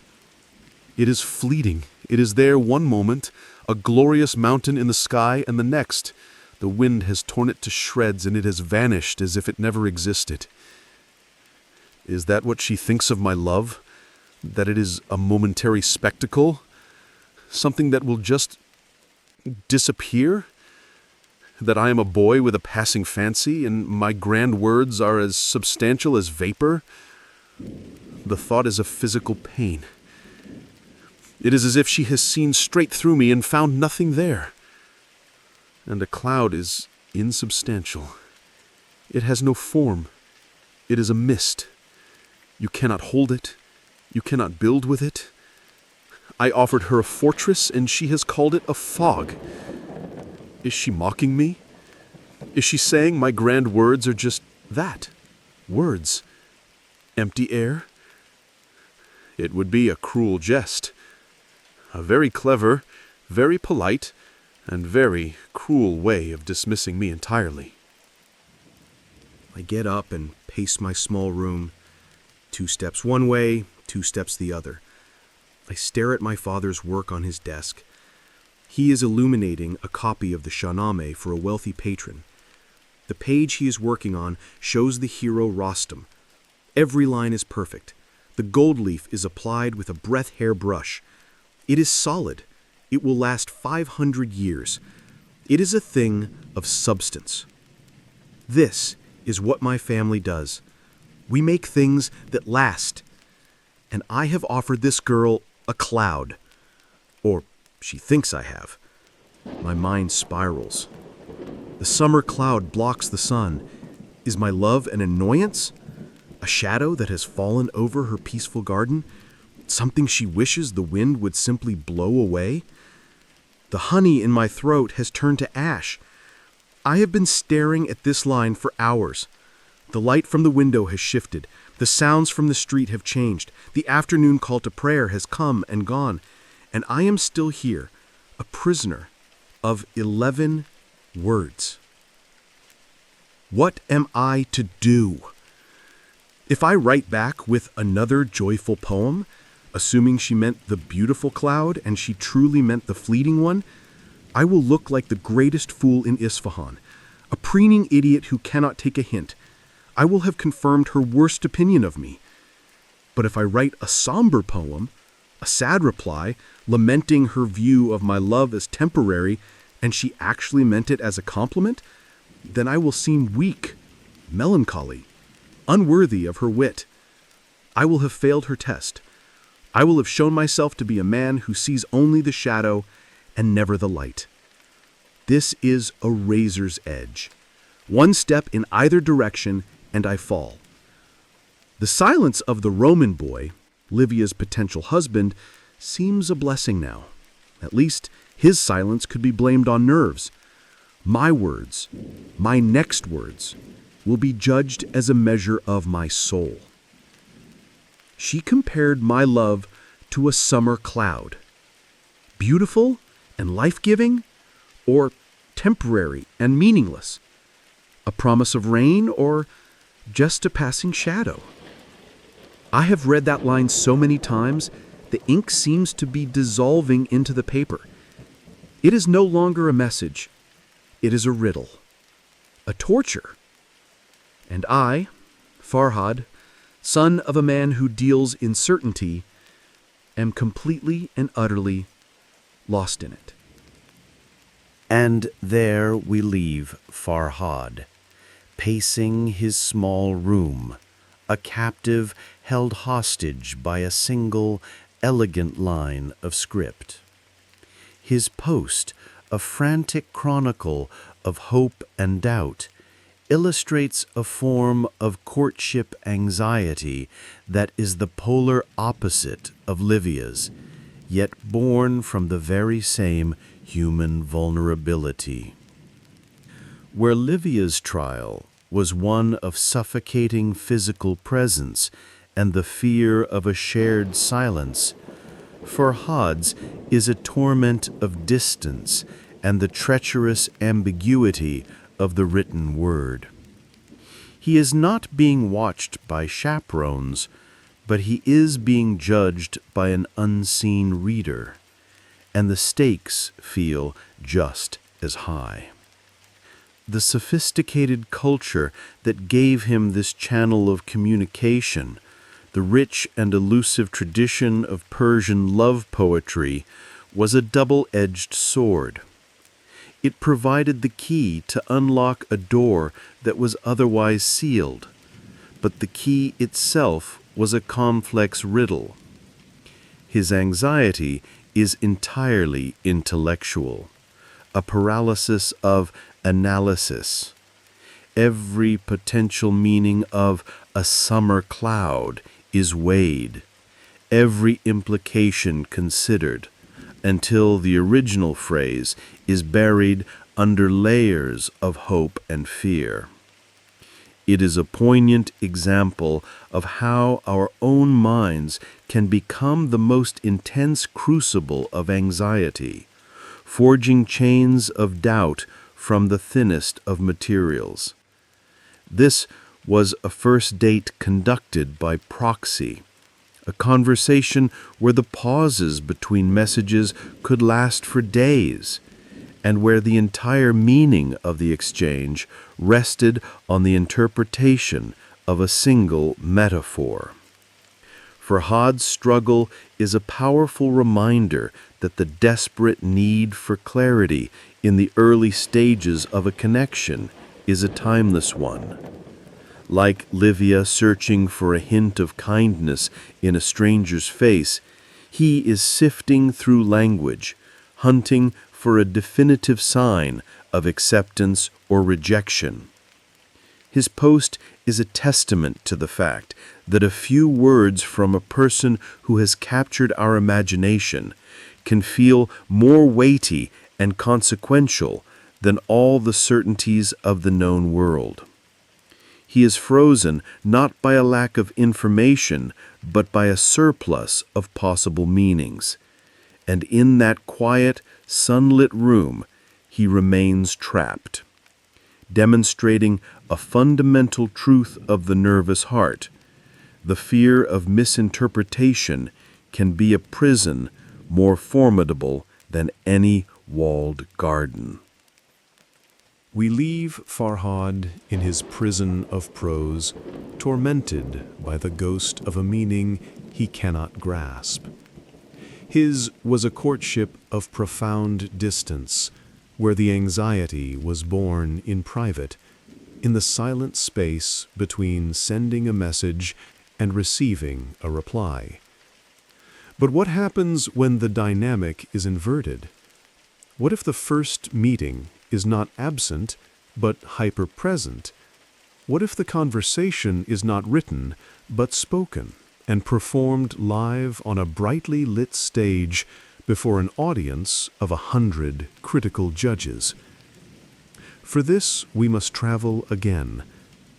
It is fleeting. It is there one moment, a glorious mountain in the sky, and the next, the wind has torn it to shreds and it has vanished as if it never existed. Is that what she thinks of my love? That it is a momentary spectacle? Something that will just disappear? That I am a boy with a passing fancy and my grand words are as substantial as vapor? The thought is a physical pain. It is as if she has seen straight through me and found nothing there. And a cloud is insubstantial. It has no form. It is a mist. You cannot hold it. You cannot build with it. I offered her a fortress, and she has called it a fog. Is she mocking me? Is she saying my grand words are just that? Words. Empty air? It would be a cruel jest. A very clever, very polite, and very cruel way of dismissing me entirely. I get up and pace my small room, 2 steps one way, 2 steps the other. I stare at my father's work on his desk. He is illuminating a copy of the Shahnameh for a wealthy patron. The page he is working on shows the hero Rostam. Every line is perfect. The gold leaf is applied with a breath hair brush. It is solid. It will last 500 years. It is a thing of substance. This is what my family does. We make things that last. And I have offered this girl a cloud. Or she thinks I have. My mind spirals. The summer cloud blocks the sun. Is my love an annoyance? A shadow that has fallen over her peaceful garden? Something she wishes the wind would simply blow away? The honey in my throat has turned to ash. I have been staring at this line for hours. The light from the window has shifted. The sounds from the street have changed. The afternoon call to prayer has come and gone. And I am still here, a prisoner of 11 words. What am I to do? If I write back with another joyful poem, assuming she meant the beautiful cloud and she truly meant the fleeting one, I will look like the greatest fool in Isfahan, a preening idiot who cannot take a hint. I will have confirmed her worst opinion of me. But if I write a somber poem, a sad reply, lamenting her view of my love as temporary, and she actually meant it as a compliment, then I will seem weak, melancholy, unworthy of her wit. I will have failed her test. I will have shown myself to be a man who sees only the shadow and never the light. This is a razor's edge. One step in either direction, and I fall. The silence of the Roman boy, Livia's potential husband, seems a blessing now. At least his silence could be blamed on nerves. My words, my next words, will be judged as a measure of my soul. She compared my love to a summer cloud. Beautiful and life-giving, or temporary and meaningless? A promise of rain, or just a passing shadow? I have read that line so many times, the ink seems to be dissolving into the paper. It is no longer a message. It is a riddle, a torture. And I, Farhad, son of a man who deals in certainty, am completely and utterly lost in it. And there we leave Farhad, pacing his small room, a captive held hostage by a single, elegant line of script. His post, a frantic chronicle of hope and doubt, illustrates a form of courtship anxiety that is the polar opposite of Livia's, yet born from the very same human vulnerability. Where Livia's trial was one of suffocating physical presence and the fear of a shared silence, Farhad's is a torment of distance and the treacherous ambiguity of the written word. He is not being watched by chaperones, but he is being judged by an unseen reader, and the stakes feel just as high. The sophisticated culture that gave him this channel of communication, the rich and elusive tradition of Persian love poetry, was a double-edged sword. It provided the key to unlock a door that was otherwise sealed, but the key itself was a complex riddle. His anxiety is entirely intellectual, a paralysis of analysis. Every potential meaning of a summer cloud is weighed, every implication considered, until the original phrase is buried under layers of hope and fear. It is a poignant example of how our own minds can become the most intense crucible of anxiety, forging chains of doubt from the thinnest of materials. This was a first date conducted by proxy, a conversation where the pauses between messages could last for days, and where the entire meaning of the exchange rested on the interpretation of a single metaphor. Farhad's struggle is a powerful reminder that the desperate need for clarity in the early stages of a connection is a timeless one. Like Livia searching for a hint of kindness in a stranger's face, he is sifting through language, hunting for a definitive sign of acceptance or rejection. His post is a testament to the fact that a few words from a person who has captured our imagination can feel more weighty and consequential than all the certainties of the known world. He is frozen not by a lack of information, but by a surplus of possible meanings. And in that quiet, sunlit room, he remains trapped, demonstrating a fundamental truth of the nervous heart. The fear of misinterpretation can be a prison more formidable than any walled garden. We leave Farhad in his prison of prose, tormented by the ghost of a meaning he cannot grasp. His was a courtship of profound distance, where the anxiety was born in private, in the silent space between sending a message and receiving a reply. But what happens when the dynamic is inverted? What if the first meeting is not absent, but hyper-present? What if the conversation is not written, but spoken and performed live on a brightly lit stage before an audience of 100 critical judges? For this, we must travel again,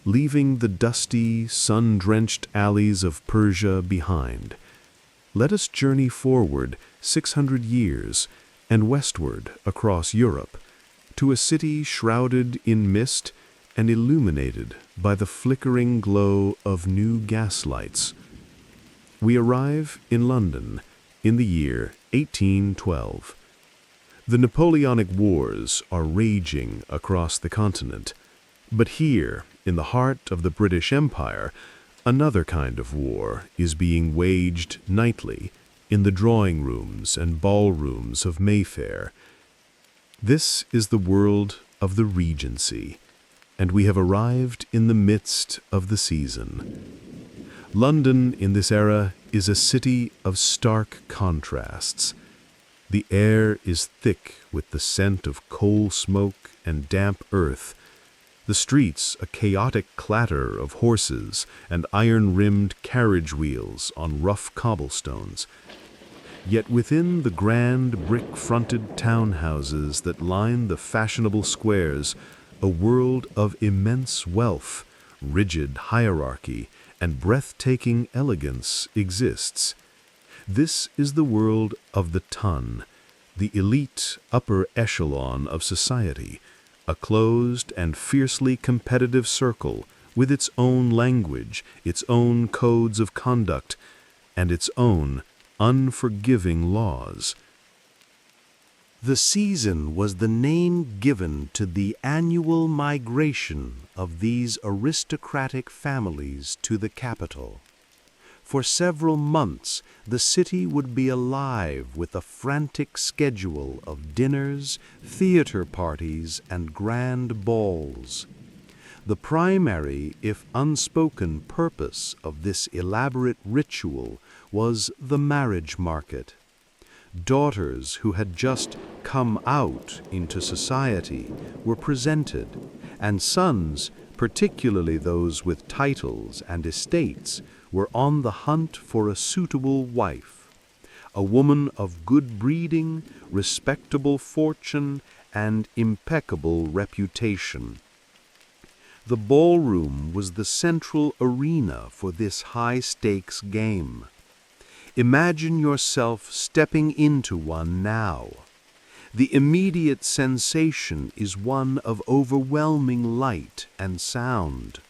leaving the dusty, sun-drenched alleys of Persia behind. Let us journey forward 600 years and westward across Europe to a city shrouded in mist and illuminated by the flickering glow of new gaslights. We arrive in London in the year 1812. The Napoleonic Wars are raging across the continent, but here, in the heart of the British Empire, another kind of war is being waged nightly in the drawing rooms and ballrooms of Mayfair. This is the world of the Regency, and we have arrived in the midst of the season. London in this era is a city of stark contrasts. The air is thick with the scent of coal smoke and damp earth, the streets a chaotic clatter of horses and iron-rimmed carriage wheels on rough cobblestones. Yet within the grand brick-fronted townhouses that line the fashionable squares, a world of immense wealth, rigid hierarchy, and breathtaking elegance exists. This is the world of the ton, the elite upper echelon of society, a closed and fiercely competitive circle with its own language, its own codes of conduct, and its own unforgiving laws. The season was the name given to the annual migration of these aristocratic families to the capital. For several months, the city would be alive with a frantic schedule of dinners, theater parties, and grand balls. The primary, if unspoken, purpose of this elaborate ritual was the marriage market. Daughters who had just come out into society were presented, and sons, particularly those with titles and estates, were on the hunt for a suitable wife, a woman of good breeding, respectable fortune, and impeccable reputation. The ballroom was the central arena for this high-stakes game. Imagine yourself stepping into one now. The immediate sensation is one of overwhelming light and sound.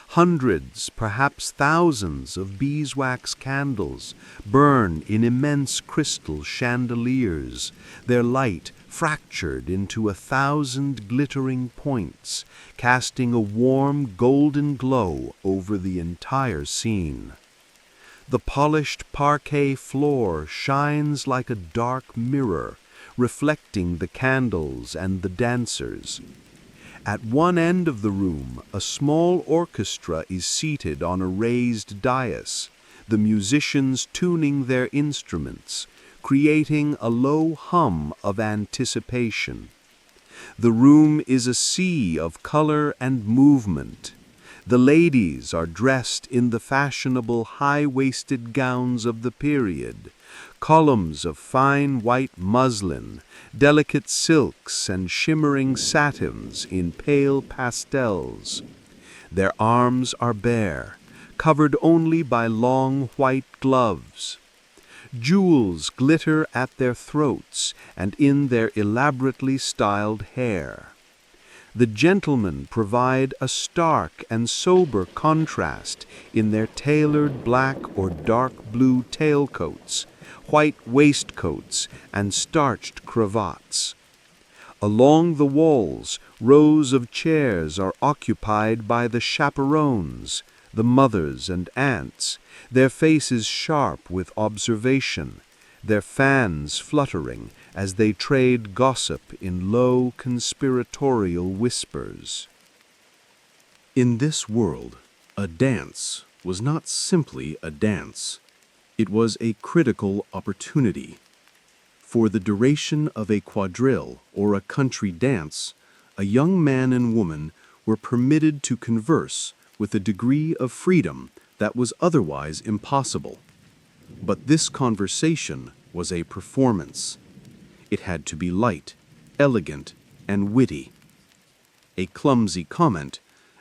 Hundreds, perhaps thousands of beeswax candles burn in immense crystal chandeliers, their light fractured into 1,000 glittering points, casting a warm golden glow over the entire scene. The polished parquet floor shines like a dark mirror, reflecting the candles and the dancers. At one end of the room, a small orchestra is seated on a raised dais, the musicians tuning their instruments, creating a low hum of anticipation. The room is a sea of color and movement. The ladies are dressed in the fashionable high-waisted gowns of the period, columns of fine white muslin, delicate silks and shimmering satins in pale pastels. Their arms are bare, covered only by long white gloves. Jewels glitter at their throats and in their elaborately styled hair. The gentlemen provide a stark and sober contrast in their tailored black or dark blue tailcoats, white waistcoats, and starched cravats. Along the walls, rows of chairs are occupied by the chaperones, the mothers and aunts, their faces sharp with observation, their fans fluttering as they trade gossip in low conspiratorial whispers. In this world, a dance was not simply a dance. It was a critical opportunity. For the duration of a quadrille or a country dance, a young man and woman were permitted to converse with a degree of freedom that was otherwise impossible. But this conversation was a performance. It had to be light, elegant, and witty. A clumsy comment,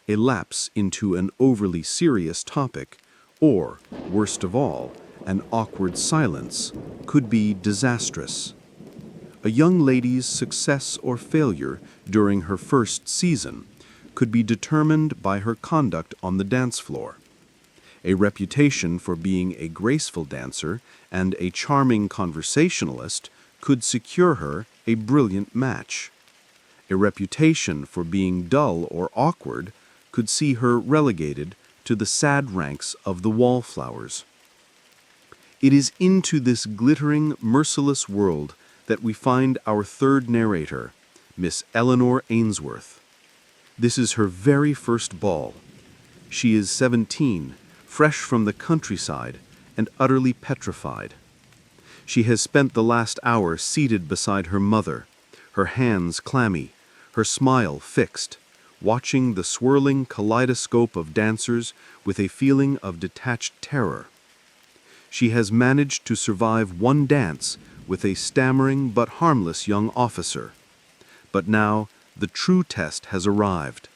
a lapse into an overly serious topic, or, worst of all, An awkward silence could be disastrous. A young lady's success or failure during her first season could be determined by her conduct on the dance floor. A reputation for being a graceful dancer and a charming conversationalist could secure her a brilliant match. A reputation for being dull or awkward could see her relegated to the sad ranks of the wallflowers. It is into this glittering, merciless world that we find our third narrator, Miss Eleanor Ainsworth. This is her very first ball. She is 17, fresh from the countryside, and utterly petrified. She has spent the last hour seated beside her mother, her hands clammy, her smile fixed, watching the swirling kaleidoscope of dancers with a feeling of detached terror. She has managed to survive one dance with a stammering but harmless young officer. But now the true test has arrived.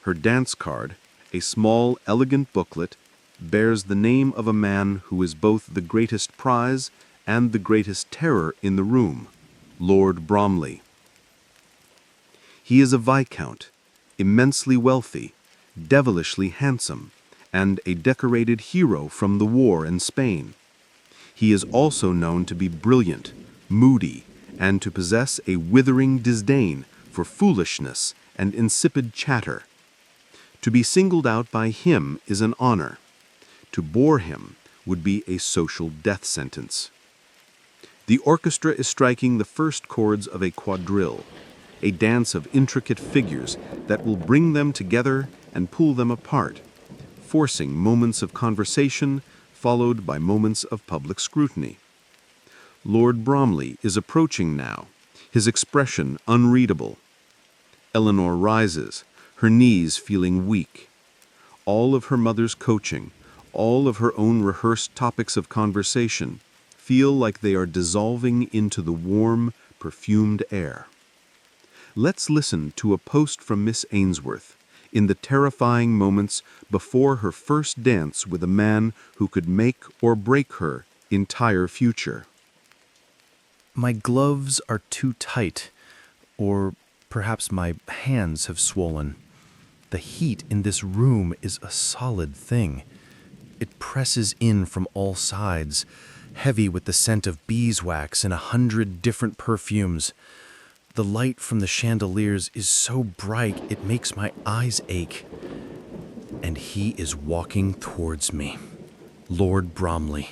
Her dance card, a small, elegant booklet, bears the name of a man who is both the greatest prize and the greatest terror in the room, Lord Bromley. He is a viscount, immensely wealthy, devilishly handsome, and a decorated hero from the war in Spain. He is also known to be brilliant, moody, and to possess a withering disdain for foolishness and insipid chatter. To be singled out by him is an honor. To bore him would be a social death sentence. The orchestra is striking the first chords of a quadrille, a dance of intricate figures that will bring them together and pull them apart, forcing moments of conversation followed by moments of public scrutiny. Lord Bromley is approaching now, his expression unreadable. Eleanor rises, her knees feeling weak. All of her mother's coaching, all of her own rehearsed topics of conversation, feel like they are dissolving into the warm, perfumed air. Let's listen to a post from Miss Ainsworth in the terrifying moments before her first dance with a man who could make or break her entire future. My gloves are too tight, or perhaps my hands have swollen. The heat in this room is a solid thing. It presses in from all sides, heavy with the scent of beeswax and 100 different perfumes. The light from the chandeliers is so bright it makes my eyes ache. And he is walking towards me, Lord Bromley.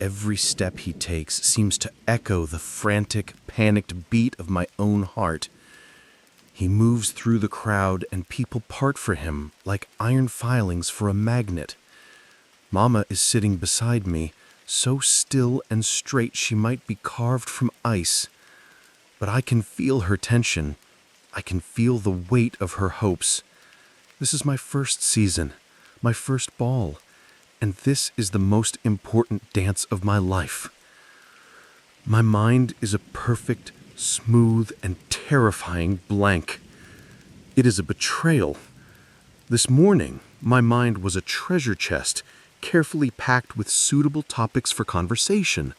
Every step he takes seems to echo the frantic, panicked beat of my own heart. He moves through the crowd and people part for him like iron filings for a magnet. Mama is sitting beside me, so still and straight she might be carved from ice. But I can feel her tension. I can feel the weight of her hopes. This is my first season, my first ball, and this is the most important dance of my life. My mind is a perfect, smooth, and terrifying blank. It is a betrayal. This morning, my mind was a treasure chest, carefully packed with suitable topics for conversation.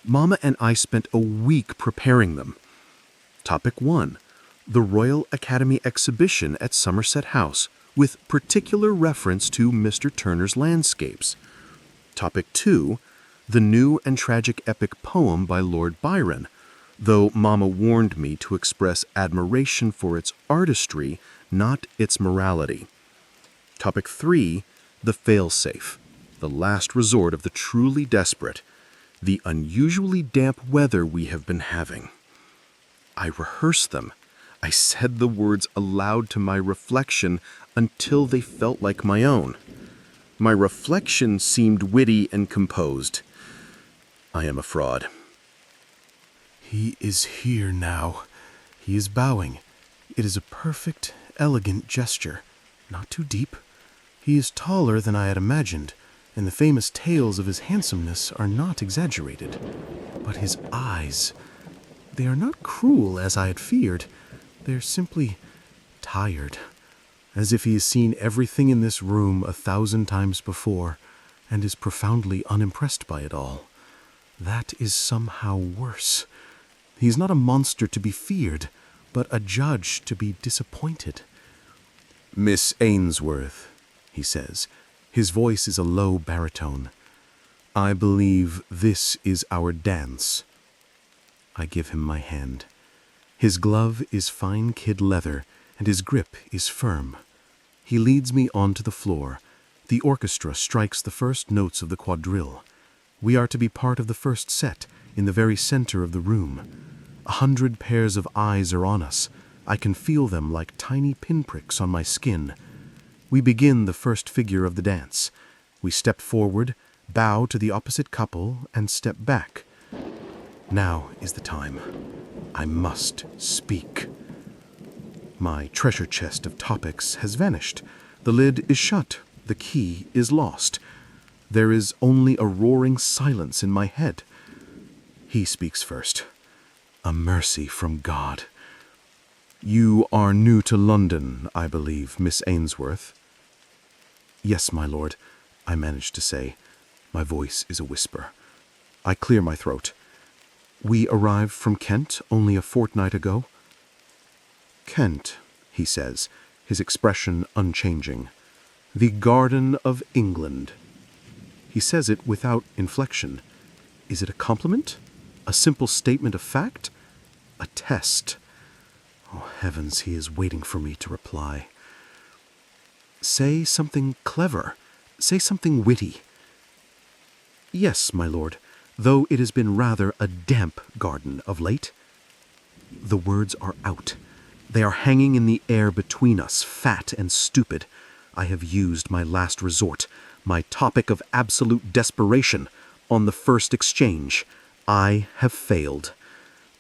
Mama and I spent a week preparing them. Topic 1, the Royal Academy exhibition at Somerset House, with particular reference to Mr. Turner's landscapes. Topic 2, the new and tragic epic poem by Lord Byron, though Mama warned me to express admiration for its artistry, not its morality. Topic 3, the failsafe, the last resort of the truly desperate, the unusually damp weather we have been having. I rehearsed them. I said the words aloud to my reflection until they felt like my own. My reflection seemed witty and composed. I am a fraud. He is here now. He is bowing. It is a perfect, elegant gesture. Not too deep. He is taller than I had imagined, and the famous tales of his handsomeness are not exaggerated. But his eyes, they are not cruel as I had feared. They're simply tired, as if he has seen everything in this room 1,000 times before, and is profoundly unimpressed by it all. That is somehow worse. He's not a monster to be feared, but a judge to be disappointed. Miss Ainsworth, he says. His voice is a low baritone. I believe this is our dance. I give him my hand. His glove is fine kid leather, and his grip is firm. He leads me onto the floor. The orchestra strikes the first notes of the quadrille. We are to be part of the first set, in the very center of the room. 100 pairs of eyes are on us. I can feel them like tiny pinpricks on my skin. We begin the first figure of the dance. We step forward, bow to the opposite couple, and step back. Now is the time. I must speak. My treasure chest of topics has vanished. The lid is shut. The key is lost. There is only a roaring silence in my head. He speaks first. A mercy from God. You are new to London, I believe, Miss Ainsworth. Yes, my lord, I manage to say. My voice is a whisper. I clear my throat. We arrived from Kent only a fortnight ago. Kent, he says, his expression unchanging. The Garden of England. He says it without inflection. Is it a compliment? A simple statement of fact? A test? Oh, heavens, he is waiting for me to reply. Say something clever. Say something witty. Yes, my lord, though it has been rather a damp garden of late. The words are out. They are hanging in the air between us, fat and stupid. I have used my last resort, my topic of absolute desperation, on the first exchange. I have failed.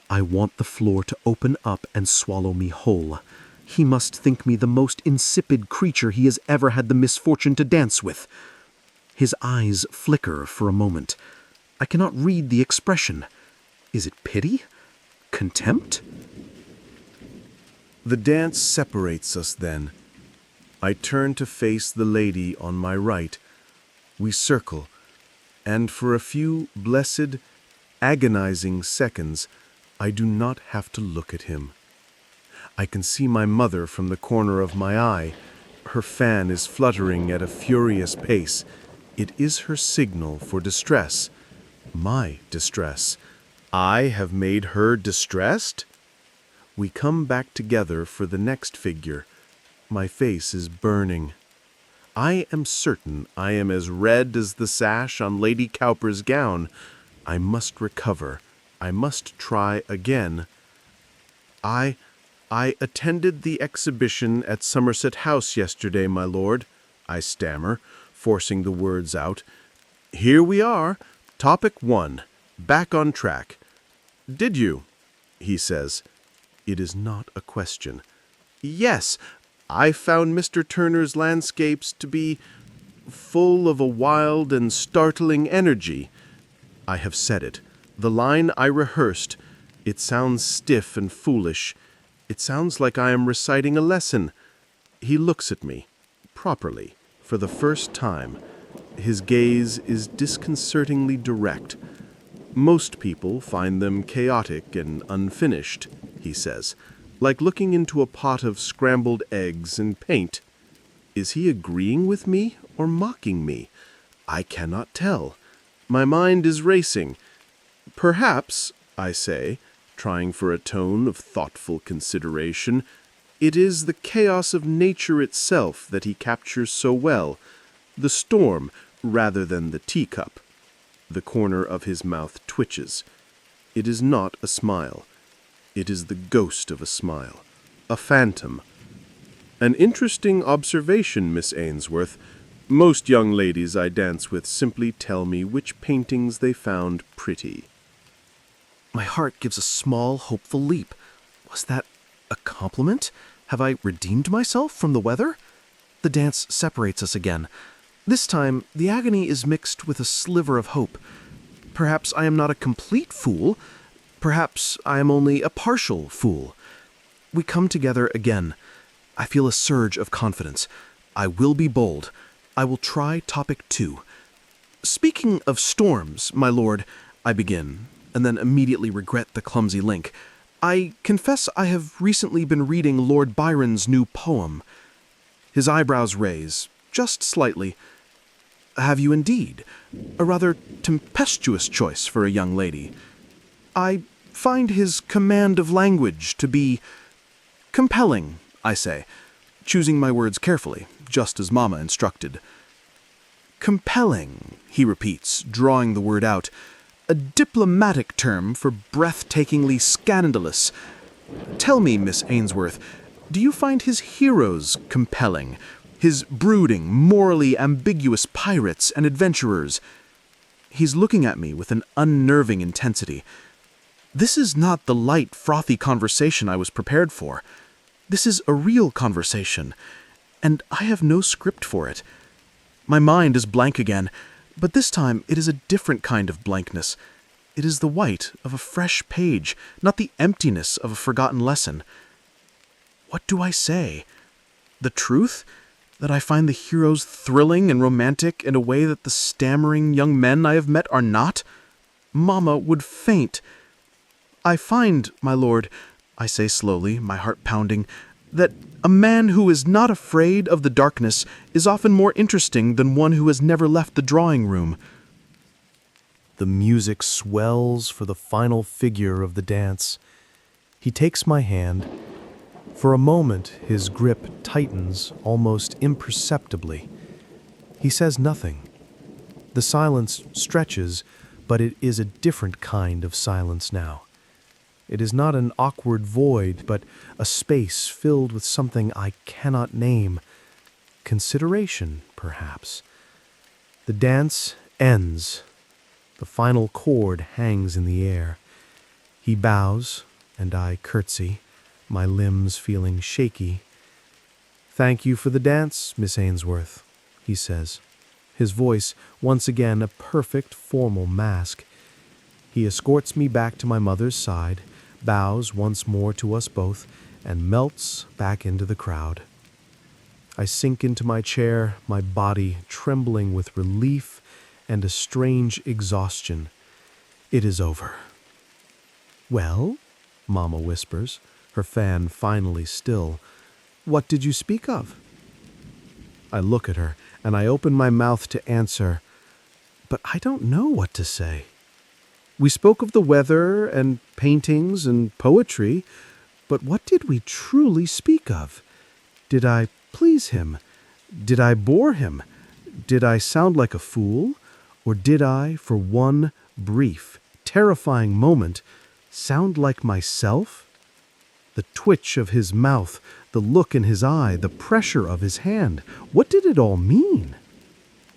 I want the floor to open up and swallow me whole. He must think me the most insipid creature he has ever had the misfortune to dance with. His eyes flicker for a moment. I cannot read the expression. Is it pity? Contempt? The dance separates us then. I turn to face the lady on my right. We circle, and for a few blessed, agonizing seconds, I do not have to look at him. I can see my mother from the corner of my eye. Her fan is fluttering at a furious pace. It is her signal for distress. My distress. I have made her distressed? We come back together for the next figure. My face is burning. I am certain I am as red as the sash on Lady Cowper's gown. I must recover. I must try again. I attended the exhibition at Somerset House yesterday, my lord, I stammer, forcing the words out. Here we are. Topic 1. Back on track. Did you? He says. It is not a question. Yes, I found Mr. Turner's landscapes to be full of a wild and startling energy. I have said it. The line I rehearsed. It sounds stiff and foolish. It sounds like I am reciting a lesson. He looks at me, properly, for the first time. His gaze is disconcertingly direct. Most people find them chaotic and unfinished, he says, like looking into a pot of scrambled eggs and paint. Is he agreeing with me or mocking me? I cannot tell. My mind is racing. Perhaps, I say, trying for a tone of thoughtful consideration, it is the chaos of nature itself that he captures so well, the storm rather than the teacup. The corner of his mouth twitches. It is not a smile. It is the ghost of a smile, a phantom. An interesting observation, Miss Ainsworth. Most young ladies I dance with simply tell me which paintings they found pretty. My heart gives a small, hopeful leap. Was that a compliment? Have I redeemed myself from the weather? The dance separates us again. This time, the agony is mixed with a sliver of hope. Perhaps I am not a complete fool. Perhaps I am only a partial fool. We come together again. I feel a surge of confidence. I will be bold. I will try topic 2. Speaking of storms, my lord, I begin, and then immediately regret the clumsy link. I confess I have recently been reading Lord Byron's new poem. His eyebrows raise, just slightly. Have you indeed? A rather tempestuous choice for a young lady. I find his command of language to be compelling, I say, choosing my words carefully, just as Mama instructed. Compelling, he repeats, drawing the word out, a diplomatic term for breathtakingly scandalous. Tell me, Miss Ainsworth, do you find his heroes compelling? His brooding, morally ambiguous pirates and adventurers? He's looking at me with an unnerving intensity. This is not the light, frothy conversation I was prepared for. This is a real conversation, and I have no script for it. My mind is blank again, but this time it is a different kind of blankness. It is the white of a fresh page, not the emptiness of a forgotten lesson. What do I say? The truth? That I find the heroes thrilling and romantic in a way that the stammering young men I have met are not? Mama would faint. I find, my lord, I say slowly, my heart pounding, that a man who is not afraid of the darkness is often more interesting than one who has never left the drawing room. The music swells for the final figure of the dance. He takes my hand. For a moment, his grip tightens almost imperceptibly. He says nothing. The silence stretches, but it is a different kind of silence now. It is not an awkward void, but a space filled with something I cannot name. Consideration, perhaps. The dance ends. The final chord hangs in the air. He bows, and I curtsy, my limbs feeling shaky. "Thank you for the dance, Miss Ainsworth," he says, his voice once again a perfect formal mask. He escorts me back to my mother's side, bows once more to us both, and melts back into the crowd. I sink into my chair, my body trembling with relief and a strange exhaustion. It is over. "Well?" Mama whispers, her fan finally still. "What did you speak of?" I look at her, and I open my mouth to answer, but I don't know what to say. We spoke of the weather and paintings and poetry, but what did we truly speak of? Did I please him? Did I bore him? Did I sound like a fool? Or did I, for one brief, terrifying moment, sound like myself? The twitch of his mouth, the look in his eye, the pressure of his hand, what did it all mean?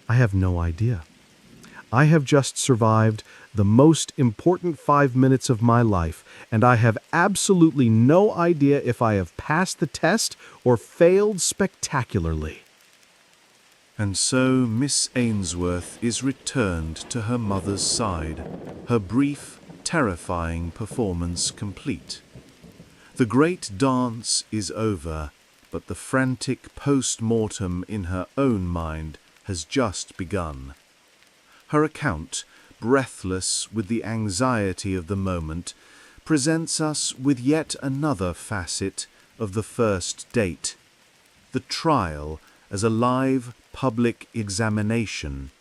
I have no idea. I have just survived the most important 5 minutes of my life, and I have absolutely no idea if I have passed the test or failed spectacularly. And so Miss Ainsworth is returned to her mother's side, her brief, terrifying performance complete. The great dance is over, but the frantic post-mortem in her own mind has just begun. Her account, breathless with the anxiety of the moment, presents us with yet another facet of the first date, the trial as a live public examination,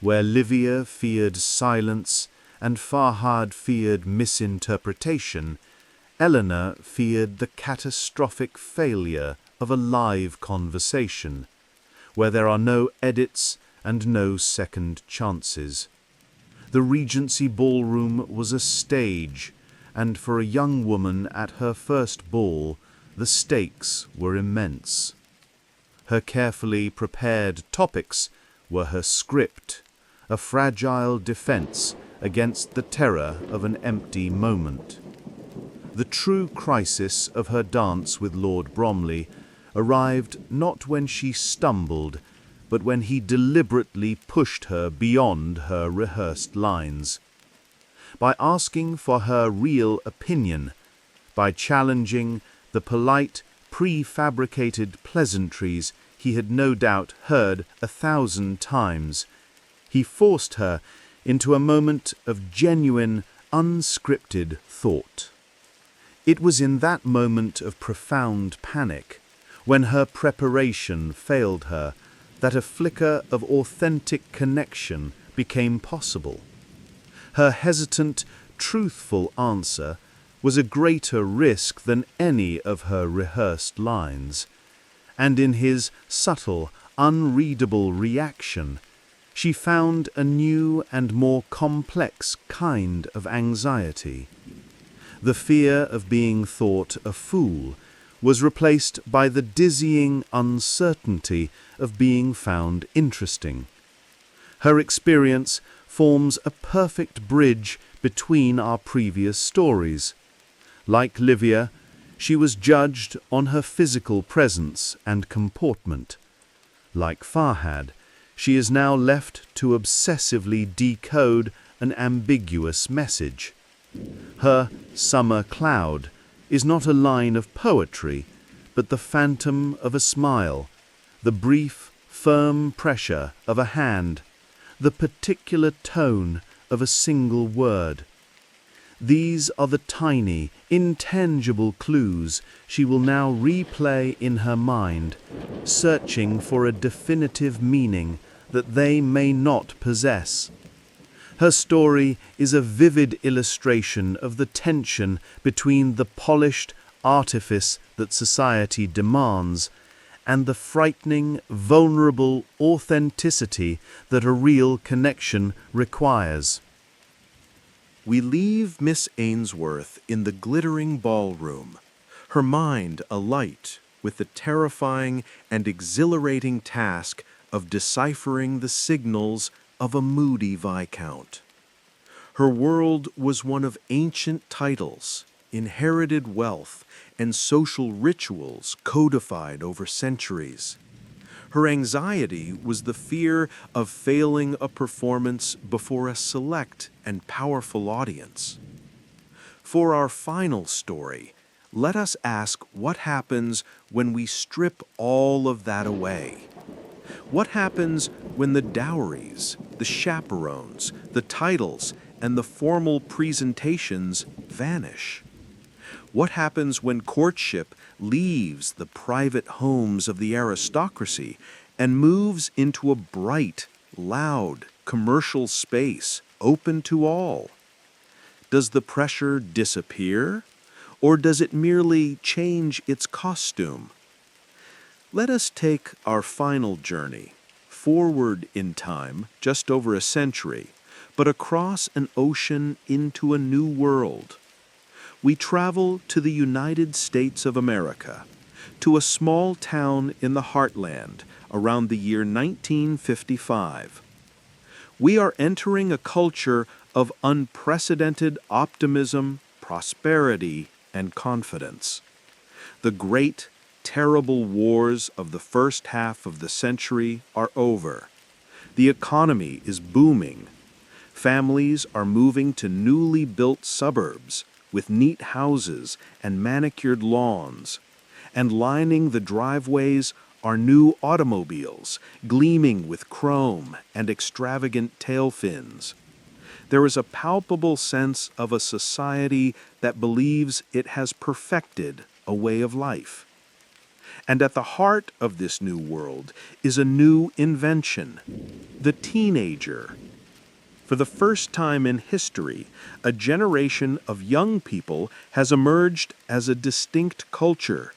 where Livia feared silence and Farhad feared misinterpretation. Eleanor feared the catastrophic failure of a live conversation, where there are no edits and no second chances. The Regency ballroom was a stage, and for a young woman at her first ball, the stakes were immense. Her carefully prepared topics were her script, a fragile defense against the terror of an empty moment. The true crisis of her dance with Lord Bromley arrived not when she stumbled, but when he deliberately pushed her beyond her rehearsed lines. By asking for her real opinion, by challenging the polite, prefabricated pleasantries he had no doubt heard 1,000 times, He forced her into a moment of genuine, unscripted thought. It was in that moment of profound panic, when her preparation failed her, that a flicker of authentic connection became possible. Her hesitant, truthful answer was a greater risk than any of her rehearsed lines, and in his subtle, unreadable reaction, she found a new and more complex kind of anxiety. The fear of being thought a fool was replaced by the dizzying uncertainty of being found interesting. Her experience forms a perfect bridge between our previous stories. Like Livia, she was judged on her physical presence and comportment. Like Farhad, she is now left to obsessively decode an ambiguous message. Her summer cloud is not a line of poetry, but the phantom of a smile, the brief, firm pressure of a hand, the particular tone of a single word. These are the tiny, intangible clues she will now replay in her mind, searching for a definitive meaning that they may not possess. Her story is a vivid illustration of the tension between the polished artifice that society demands and the frightening, vulnerable authenticity that a real connection requires. We leave Miss Ainsworth in the glittering ballroom, her mind alight with the terrifying and exhilarating task of deciphering the signals of a moody viscount. Her world was one of ancient titles, inherited wealth, and social rituals codified over centuries. Her anxiety was the fear of failing a performance before a select and powerful audience. For our final story, let us ask what happens when we strip all of that away. What happens when the dowries, the chaperones, the titles, and the formal presentations vanish? What happens when courtship leaves the private homes of the aristocracy and moves into a bright, loud, commercial space open to all? Does the pressure disappear, or does it merely change its costume? Let us take our final journey, forward in time just over a century, but across an ocean into a new world. We travel to the United States of America, to a small town in the heartland around the year 1955. We are entering a culture of unprecedented optimism, prosperity, and confidence. The great, terrible wars of the first half of the century are over. The economy is booming. Families are moving to newly built suburbs with neat houses and manicured lawns, and lining the driveways are new automobiles gleaming with chrome and extravagant tail fins. There is a palpable sense of a society that believes it has perfected a way of life. And at the heart of this new world is a new invention, the teenager. For the first time in history, a generation of young people has emerged as a distinct culture.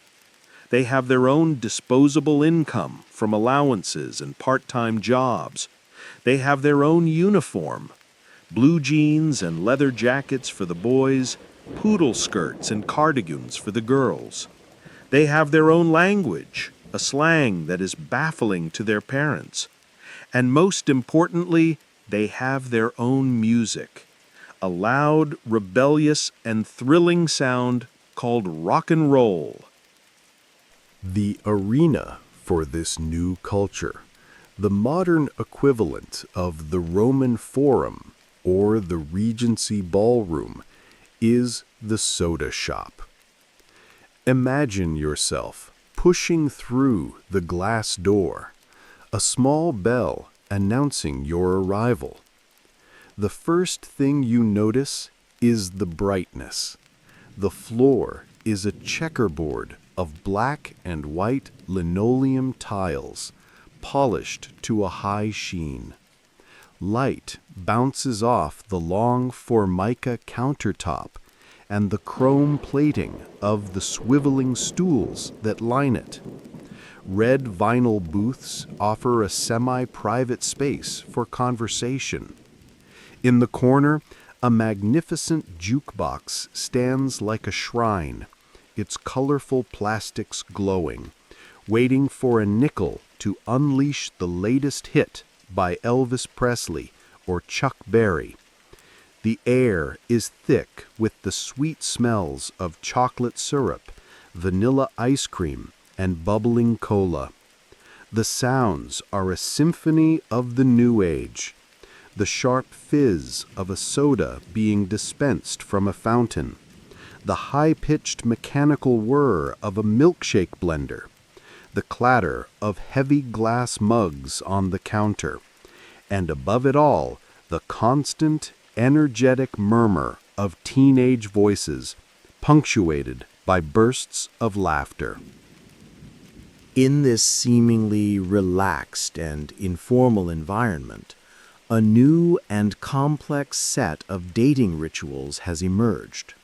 They have their own disposable income from allowances and part-time jobs. They have their own uniform, blue jeans and leather jackets for the boys, poodle skirts and cardigans for the girls. They have their own language, a slang that is baffling to their parents. And most importantly, they have their own music, a loud, rebellious, and thrilling sound called rock and roll. The arena for this new culture, the modern equivalent of the Roman Forum or the Regency Ballroom, is the soda shop. Imagine yourself pushing through the glass door, a small bell announcing your arrival. The first thing you notice is the brightness. The floor is a checkerboard of black and white linoleum tiles, polished to a high sheen. Light bounces off the long formica countertop and the chrome plating of the swiveling stools that line it. Red vinyl booths offer a semi-private space for conversation. In the corner, a magnificent jukebox stands like a shrine, its colorful plastics glowing, waiting for a nickel to unleash the latest hit by Elvis Presley or Chuck Berry. The air is thick with the sweet smells of chocolate syrup, vanilla ice cream, and bubbling cola. The sounds are a symphony of the new age. The sharp fizz of a soda being dispensed from a fountain, the high-pitched mechanical whir of a milkshake blender, the clatter of heavy glass mugs on the counter, and above it all, the constant, energetic murmur of teenage voices, punctuated by bursts of laughter. In this seemingly relaxed and informal environment, a new and complex set of dating rituals has emerged.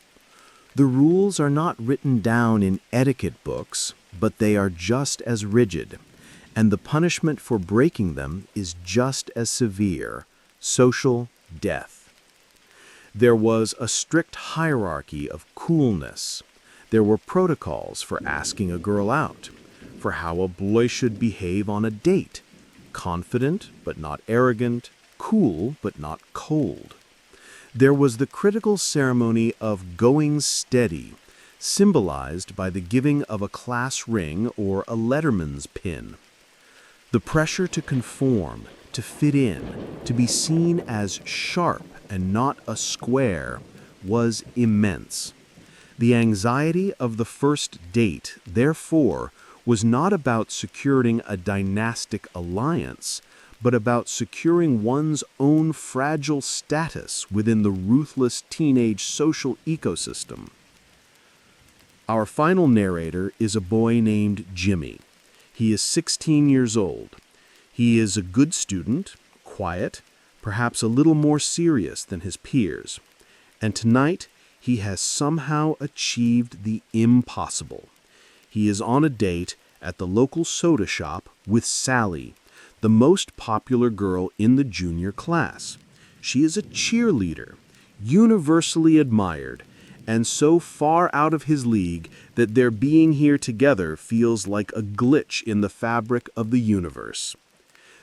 The rules are not written down in etiquette books, but they are just as rigid, and the punishment for breaking them is just as severe: social death. There was a strict hierarchy of coolness. There were protocols for asking a girl out, for how a boy should behave on a date: confident but not arrogant, cool but not cold. There was the critical ceremony of going steady, symbolized by the giving of a class ring or a letterman's pin. The pressure to conform, to fit in, to be seen as sharp and not a square, was immense. The anxiety of the first date, therefore, was not about securing a dynastic alliance, but about securing one's own fragile status within the ruthless teenage social ecosystem. Our final narrator is a boy named Jimmy. He is 16 years old. He is a good student, quiet, perhaps a little more serious than his peers. And tonight, he has somehow achieved the impossible. He is on a date at the local soda shop with Sally, the most popular girl in the junior class. She is a cheerleader, universally admired, and so far out of his league that their being here together feels like a glitch in the fabric of the universe.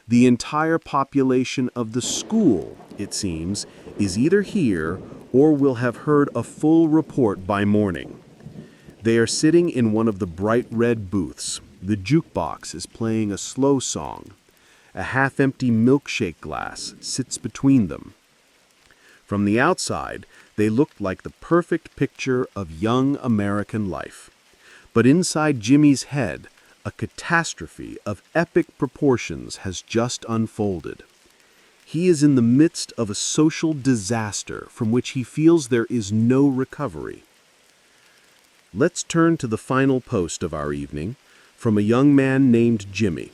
The entire population of the school, it seems, is either here or will have heard a full report by morning. They are sitting in one of the bright red booths. The jukebox is playing a slow song. A half-empty milkshake glass sits between them. From the outside, they looked like the perfect picture of young American life. But inside Jimmy's head, a catastrophe of epic proportions has just unfolded. He is in the midst of a social disaster from which he feels there is no recovery. Let's turn to the final post of our evening, from a young man named Jimmy,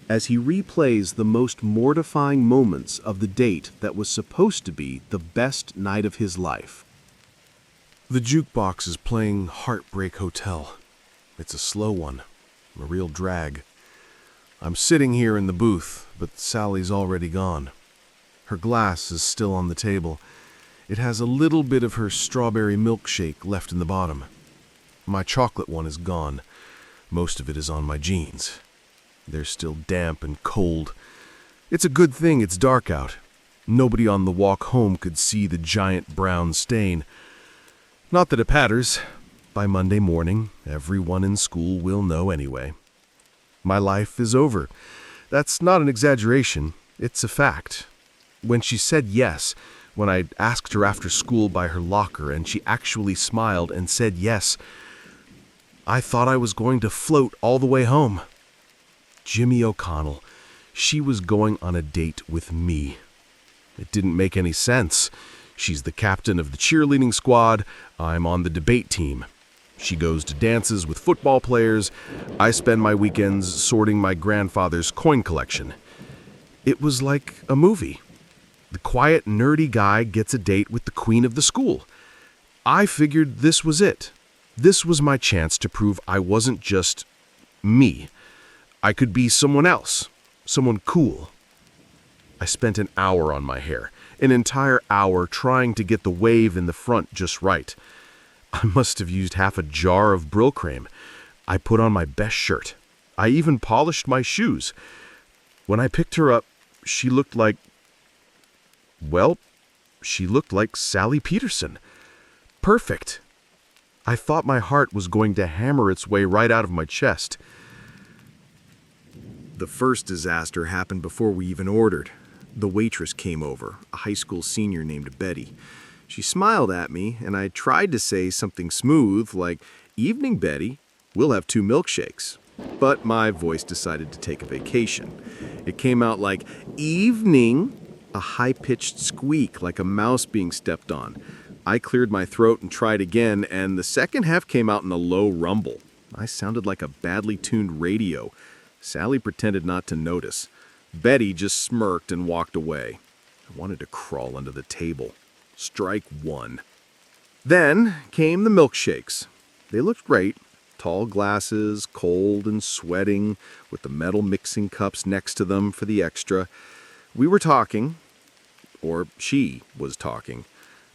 as he replays the most mortifying moments of the date that was supposed to be the best night of his life. The jukebox is playing Heartbreak Hotel. It's a slow one, a real drag. I'm sitting here in the booth, but Sally's already gone. Her glass is still on the table. It has a little bit of her strawberry milkshake left in the bottom. My chocolate one is gone. Most of it is on my jeans. They're still damp and cold. It's a good thing it's dark out. Nobody on the walk home could see the giant brown stain. Not that it matters. By Monday morning, everyone in school will know anyway. My life is over. That's not an exaggeration. It's a fact. When she said yes, when I asked her after school by her locker and she actually smiled and said yes, I thought I was going to float all the way home. Jimmy O'Connell, She was going on a date with me. It didn't make any sense. She's the captain of the cheerleading squad. I'm on the debate team. She goes to dances with football players. I spend my weekends sorting my grandfather's coin collection. It was like a movie. The quiet, nerdy guy gets a date with the queen of the school. I figured this was it. This was my chance to prove I wasn't just me. I could be someone else, someone cool. I spent an hour on my hair, an entire hour trying to get the wave in the front just right. I must have used half a jar of Brylcreem. I put on my best shirt. I even polished my shoes. When I picked her up, she looked like Sally Peterson. Perfect. I thought my heart was going to hammer its way right out of my chest. The first disaster happened before we even ordered. The waitress came over, a high school senior named Betty. She smiled at me, and I tried to say something smooth like, "Evening, Betty. We'll have 2 milkshakes." But my voice decided to take a vacation. It came out like, "Evening," a high-pitched squeak like a mouse being stepped on. I cleared my throat and tried again, and the second half came out in a low rumble. I sounded like a badly tuned radio. Sally pretended not to notice. Betty just smirked and walked away. I wanted to crawl under the table. Strike 1. Then came the milkshakes. They looked great. Tall glasses, cold and sweating, with the metal mixing cups next to them for the extra. We were talking, or she was talking,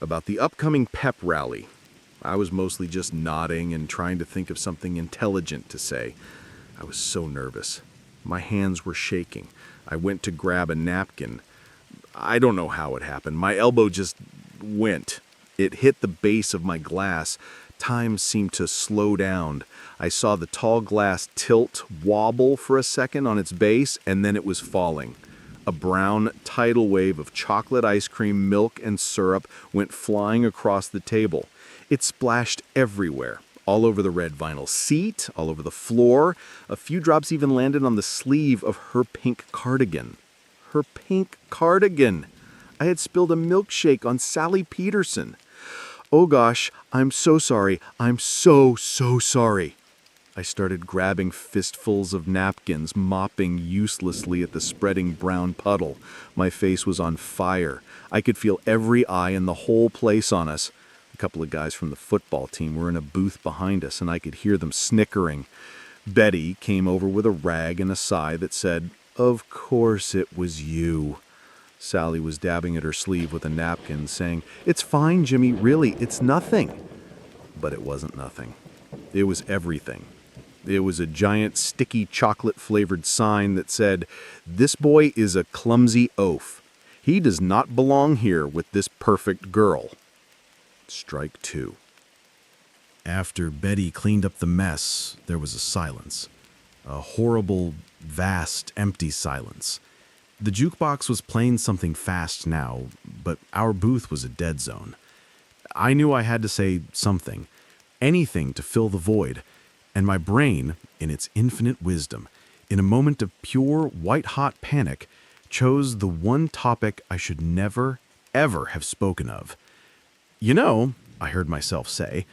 about the upcoming pep rally. I was mostly just nodding and trying to think of something intelligent to say. I was so nervous. My hands were shaking. I went to grab a napkin. I don't know how it happened. My elbow just went. It hit the base of my glass. Time seemed to slow down. I saw the tall glass tilt, wobble for a second on its base, and then it was falling. A brown tidal wave of chocolate ice cream, milk, and syrup went flying across the table. It splashed everywhere, all over the red vinyl seat, all over the floor. A few drops even landed on the sleeve of her pink cardigan. Her pink cardigan! I had spilled a milkshake on Sally Peterson. Oh gosh, I'm so sorry. I'm so sorry. I started grabbing fistfuls of napkins, mopping uselessly at the spreading brown puddle. My face was on fire. I could feel every eye in the whole place on us. A couple of guys from the football team were in a booth behind us, and I could hear them snickering. Betty came over with a rag and a sigh that said, "Of course it was you." Sally was dabbing at her sleeve with a napkin, saying, "It's fine, Jimmy, really, it's nothing." But it wasn't nothing. It was everything. It was a giant, sticky, chocolate-flavored sign that said, "This boy is a clumsy oaf. He does not belong here with this perfect girl." Strike 2. After Betty cleaned up the mess, there was a silence. A horrible, vast, empty silence. The jukebox was playing something fast now, but our booth was a dead zone. I knew I had to say something, anything to fill the void, and my brain, in its infinite wisdom, in a moment of pure, white-hot panic, chose the one topic I should never, ever have spoken of. "You know," I heard myself say,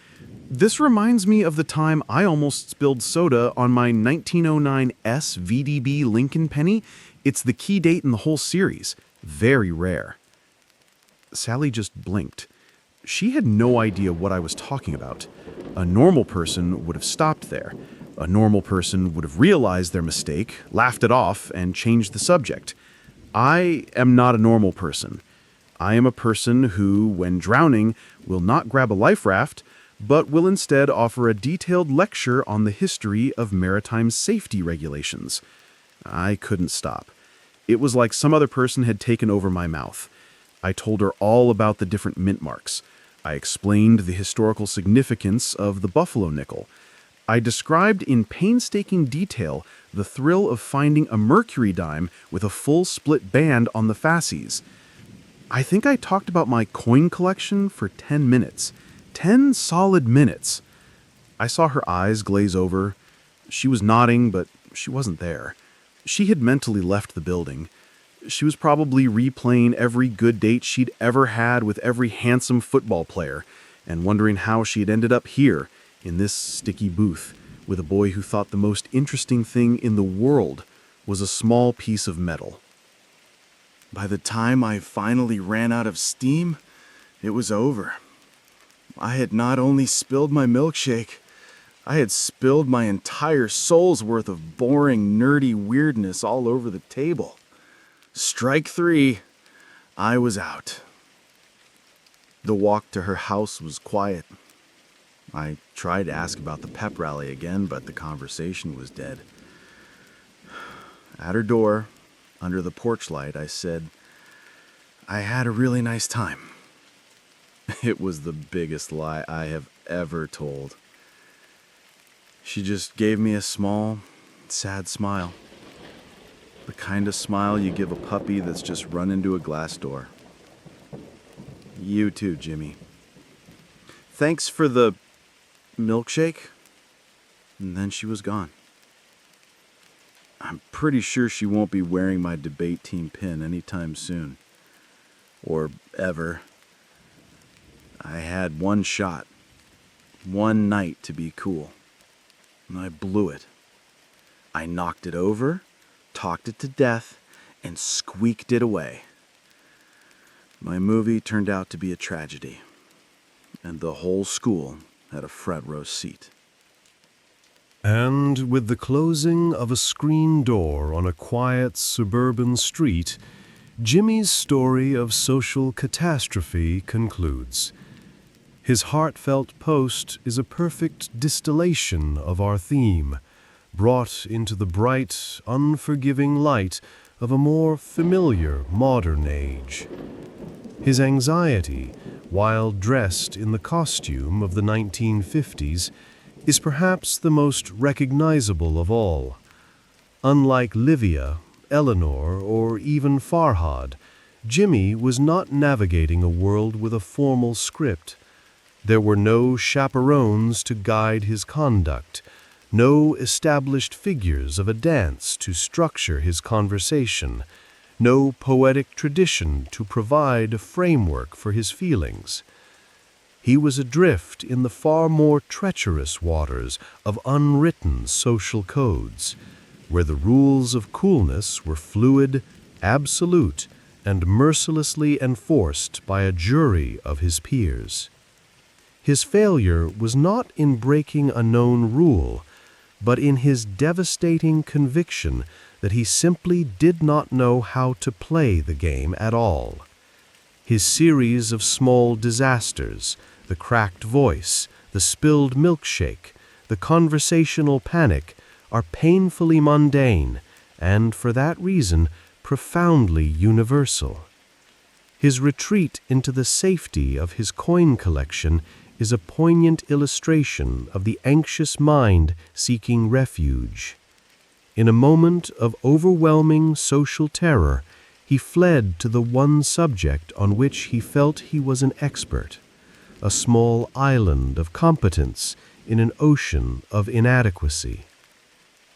"this reminds me of the time I almost spilled soda on my 1909 S VDB Lincoln penny. It's the key date in the whole series. Very rare." Sally just blinked. She had no idea what I was talking about. A normal person would have stopped there. A normal person would have realized their mistake, laughed it off, and changed the subject. I am not a normal person. I am a person who, when drowning, will not grab a life raft, but will instead offer a detailed lecture on the history of maritime safety regulations. I couldn't stop. It was like some other person had taken over my mouth. I told her all about the different mint marks. I explained the historical significance of the buffalo nickel. I described in painstaking detail the thrill of finding a mercury dime with a full split band on the fasces. I think I talked about my coin collection for 10 minutes. 10 solid minutes. I saw her eyes glaze over. She was nodding, but she wasn't there. She had mentally left the building. She was probably replaying every good date she'd ever had with every handsome football player, and wondering how she had ended up here, in this sticky booth, with a boy who thought the most interesting thing in the world was a small piece of metal. By the time I finally ran out of steam, it was over. I had not only spilled my milkshake, I had spilled my entire soul's worth of boring, nerdy weirdness all over the table. Strike 3. I was out. The walk to her house was quiet. I tried to ask about the pep rally again, but the conversation was dead. At her door, under the porch light, I said, "I had a really nice time." It was the biggest lie I have ever told. She just gave me a small, sad smile. The kind of smile you give a puppy that's just run into a glass door. You too, Jimmy. Thanks for the milkshake. And then she was gone. I'm pretty sure she won't be wearing my debate team pin anytime soon. Or ever. I had one shot, one night to be cool. And I blew it. I knocked it over, talked it to death, and squeaked it away. My movie turned out to be a tragedy, and the whole school had a front row seat. And with the closing of a screen door on a quiet suburban street, Jimmy's story of social catastrophe concludes. His heartfelt post is a perfect distillation of our theme, brought into the bright, unforgiving light of a more familiar modern age. His anxiety, while dressed in the costume of the 1950s, is perhaps the most recognizable of all. Unlike Livia, Eleanor, or even Farhad, Jimmy was not navigating a world with a formal script. There were no chaperones to guide his conduct, no established figures of a dance to structure his conversation, no poetic tradition to provide a framework for his feelings. He was adrift in the far more treacherous waters of unwritten social codes, where the rules of coolness were fluid, absolute, and mercilessly enforced by a jury of his peers. His failure was not in breaking a known rule, but in his devastating conviction that he simply did not know how to play the game at all. His series of small disasters, the cracked voice, the spilled milkshake, the conversational panic, are painfully mundane and, for that reason, profoundly universal. His retreat into the safety of his coin collection is a poignant illustration of the anxious mind seeking refuge. In a moment of overwhelming social terror, he fled to the one subject on which he felt he was an expert, a small island of competence in an ocean of inadequacy.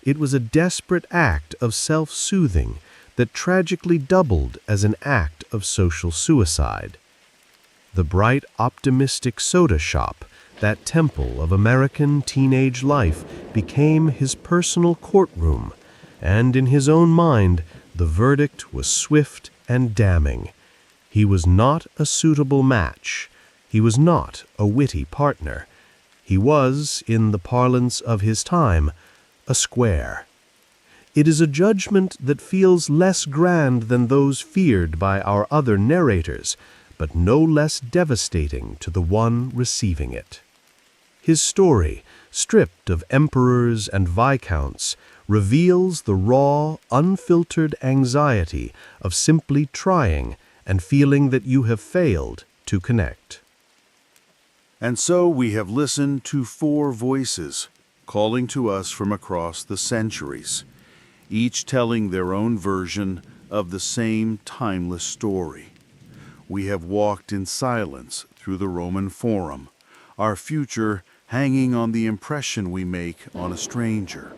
It was a desperate act of self-soothing that tragically doubled as an act of social suicide. The bright, optimistic soda shop, that temple of American teenage life, became his personal courtroom, and in his own mind, the verdict was swift and damning. He was not a suitable match. He was not a witty partner. He was, in the parlance of his time, a square. It is a judgment that feels less grand than those feared by our other narrators, but no less devastating to the one receiving it. His story, stripped of emperors and viscounts, reveals the raw, unfiltered anxiety of simply trying and feeling that you have failed to connect. And so we have listened to 4 voices calling to us from across the centuries, each telling their own version of the same timeless story. We have walked in silence through the Roman Forum, our future hanging on the impression we make on a stranger.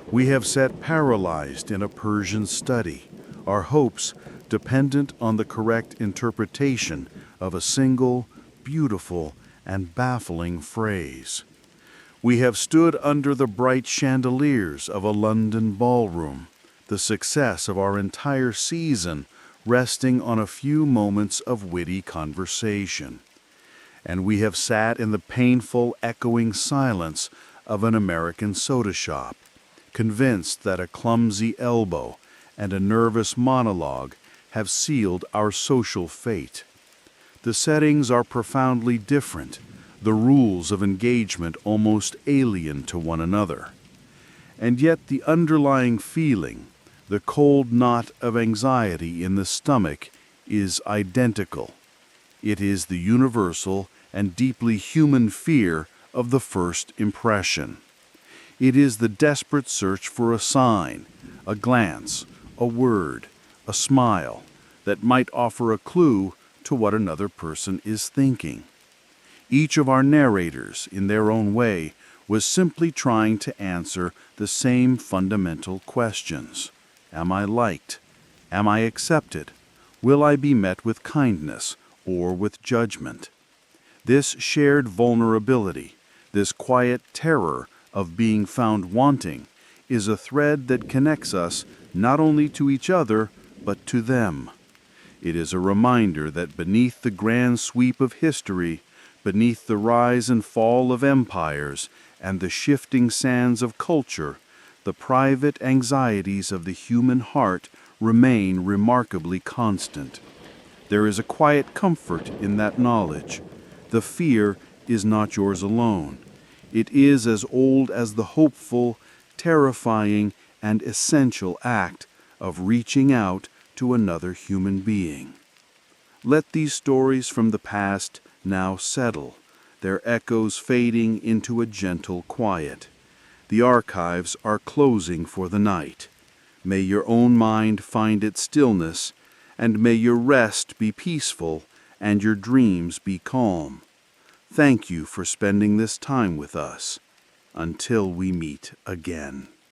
We have sat paralyzed in a Persian study, our hopes dependent on the correct interpretation of a single, beautiful, and baffling phrase. We have stood under the bright chandeliers of a London ballroom, the success of our entire season resting on a few moments of witty conversation. And we have sat in the painful, echoing silence of an American soda shop, convinced that a clumsy elbow and a nervous monologue have sealed our social fate. The settings are profoundly different, the rules of engagement almost alien to one another. And yet the underlying feeling, the cold knot of anxiety in the stomach, is identical. It is the universal and deeply human fear of the first impression. It is the desperate search for a sign, a glance, a word, a smile that might offer a clue to what another person is thinking. Each of our narrators, in their own way, was simply trying to answer the same fundamental questions. Am I liked? Am I accepted? Will I be met with kindness or with judgment? This shared vulnerability, this quiet terror of being found wanting, is a thread that connects us not only to each other, but to them. It is a reminder that beneath the grand sweep of history, beneath the rise and fall of empires and the shifting sands of culture, the private anxieties of the human heart remain remarkably constant. There is a quiet comfort in that knowledge. The fear is not yours alone. It is as old as the hopeful, terrifying, and essential act of reaching out to another human being. Let these stories from the past now settle, their echoes fading into a gentle quiet. The archives are closing for the night. May your own mind find its stillness, and may your rest be peaceful and your dreams be calm. Thank you for spending this time with us. Until we meet again.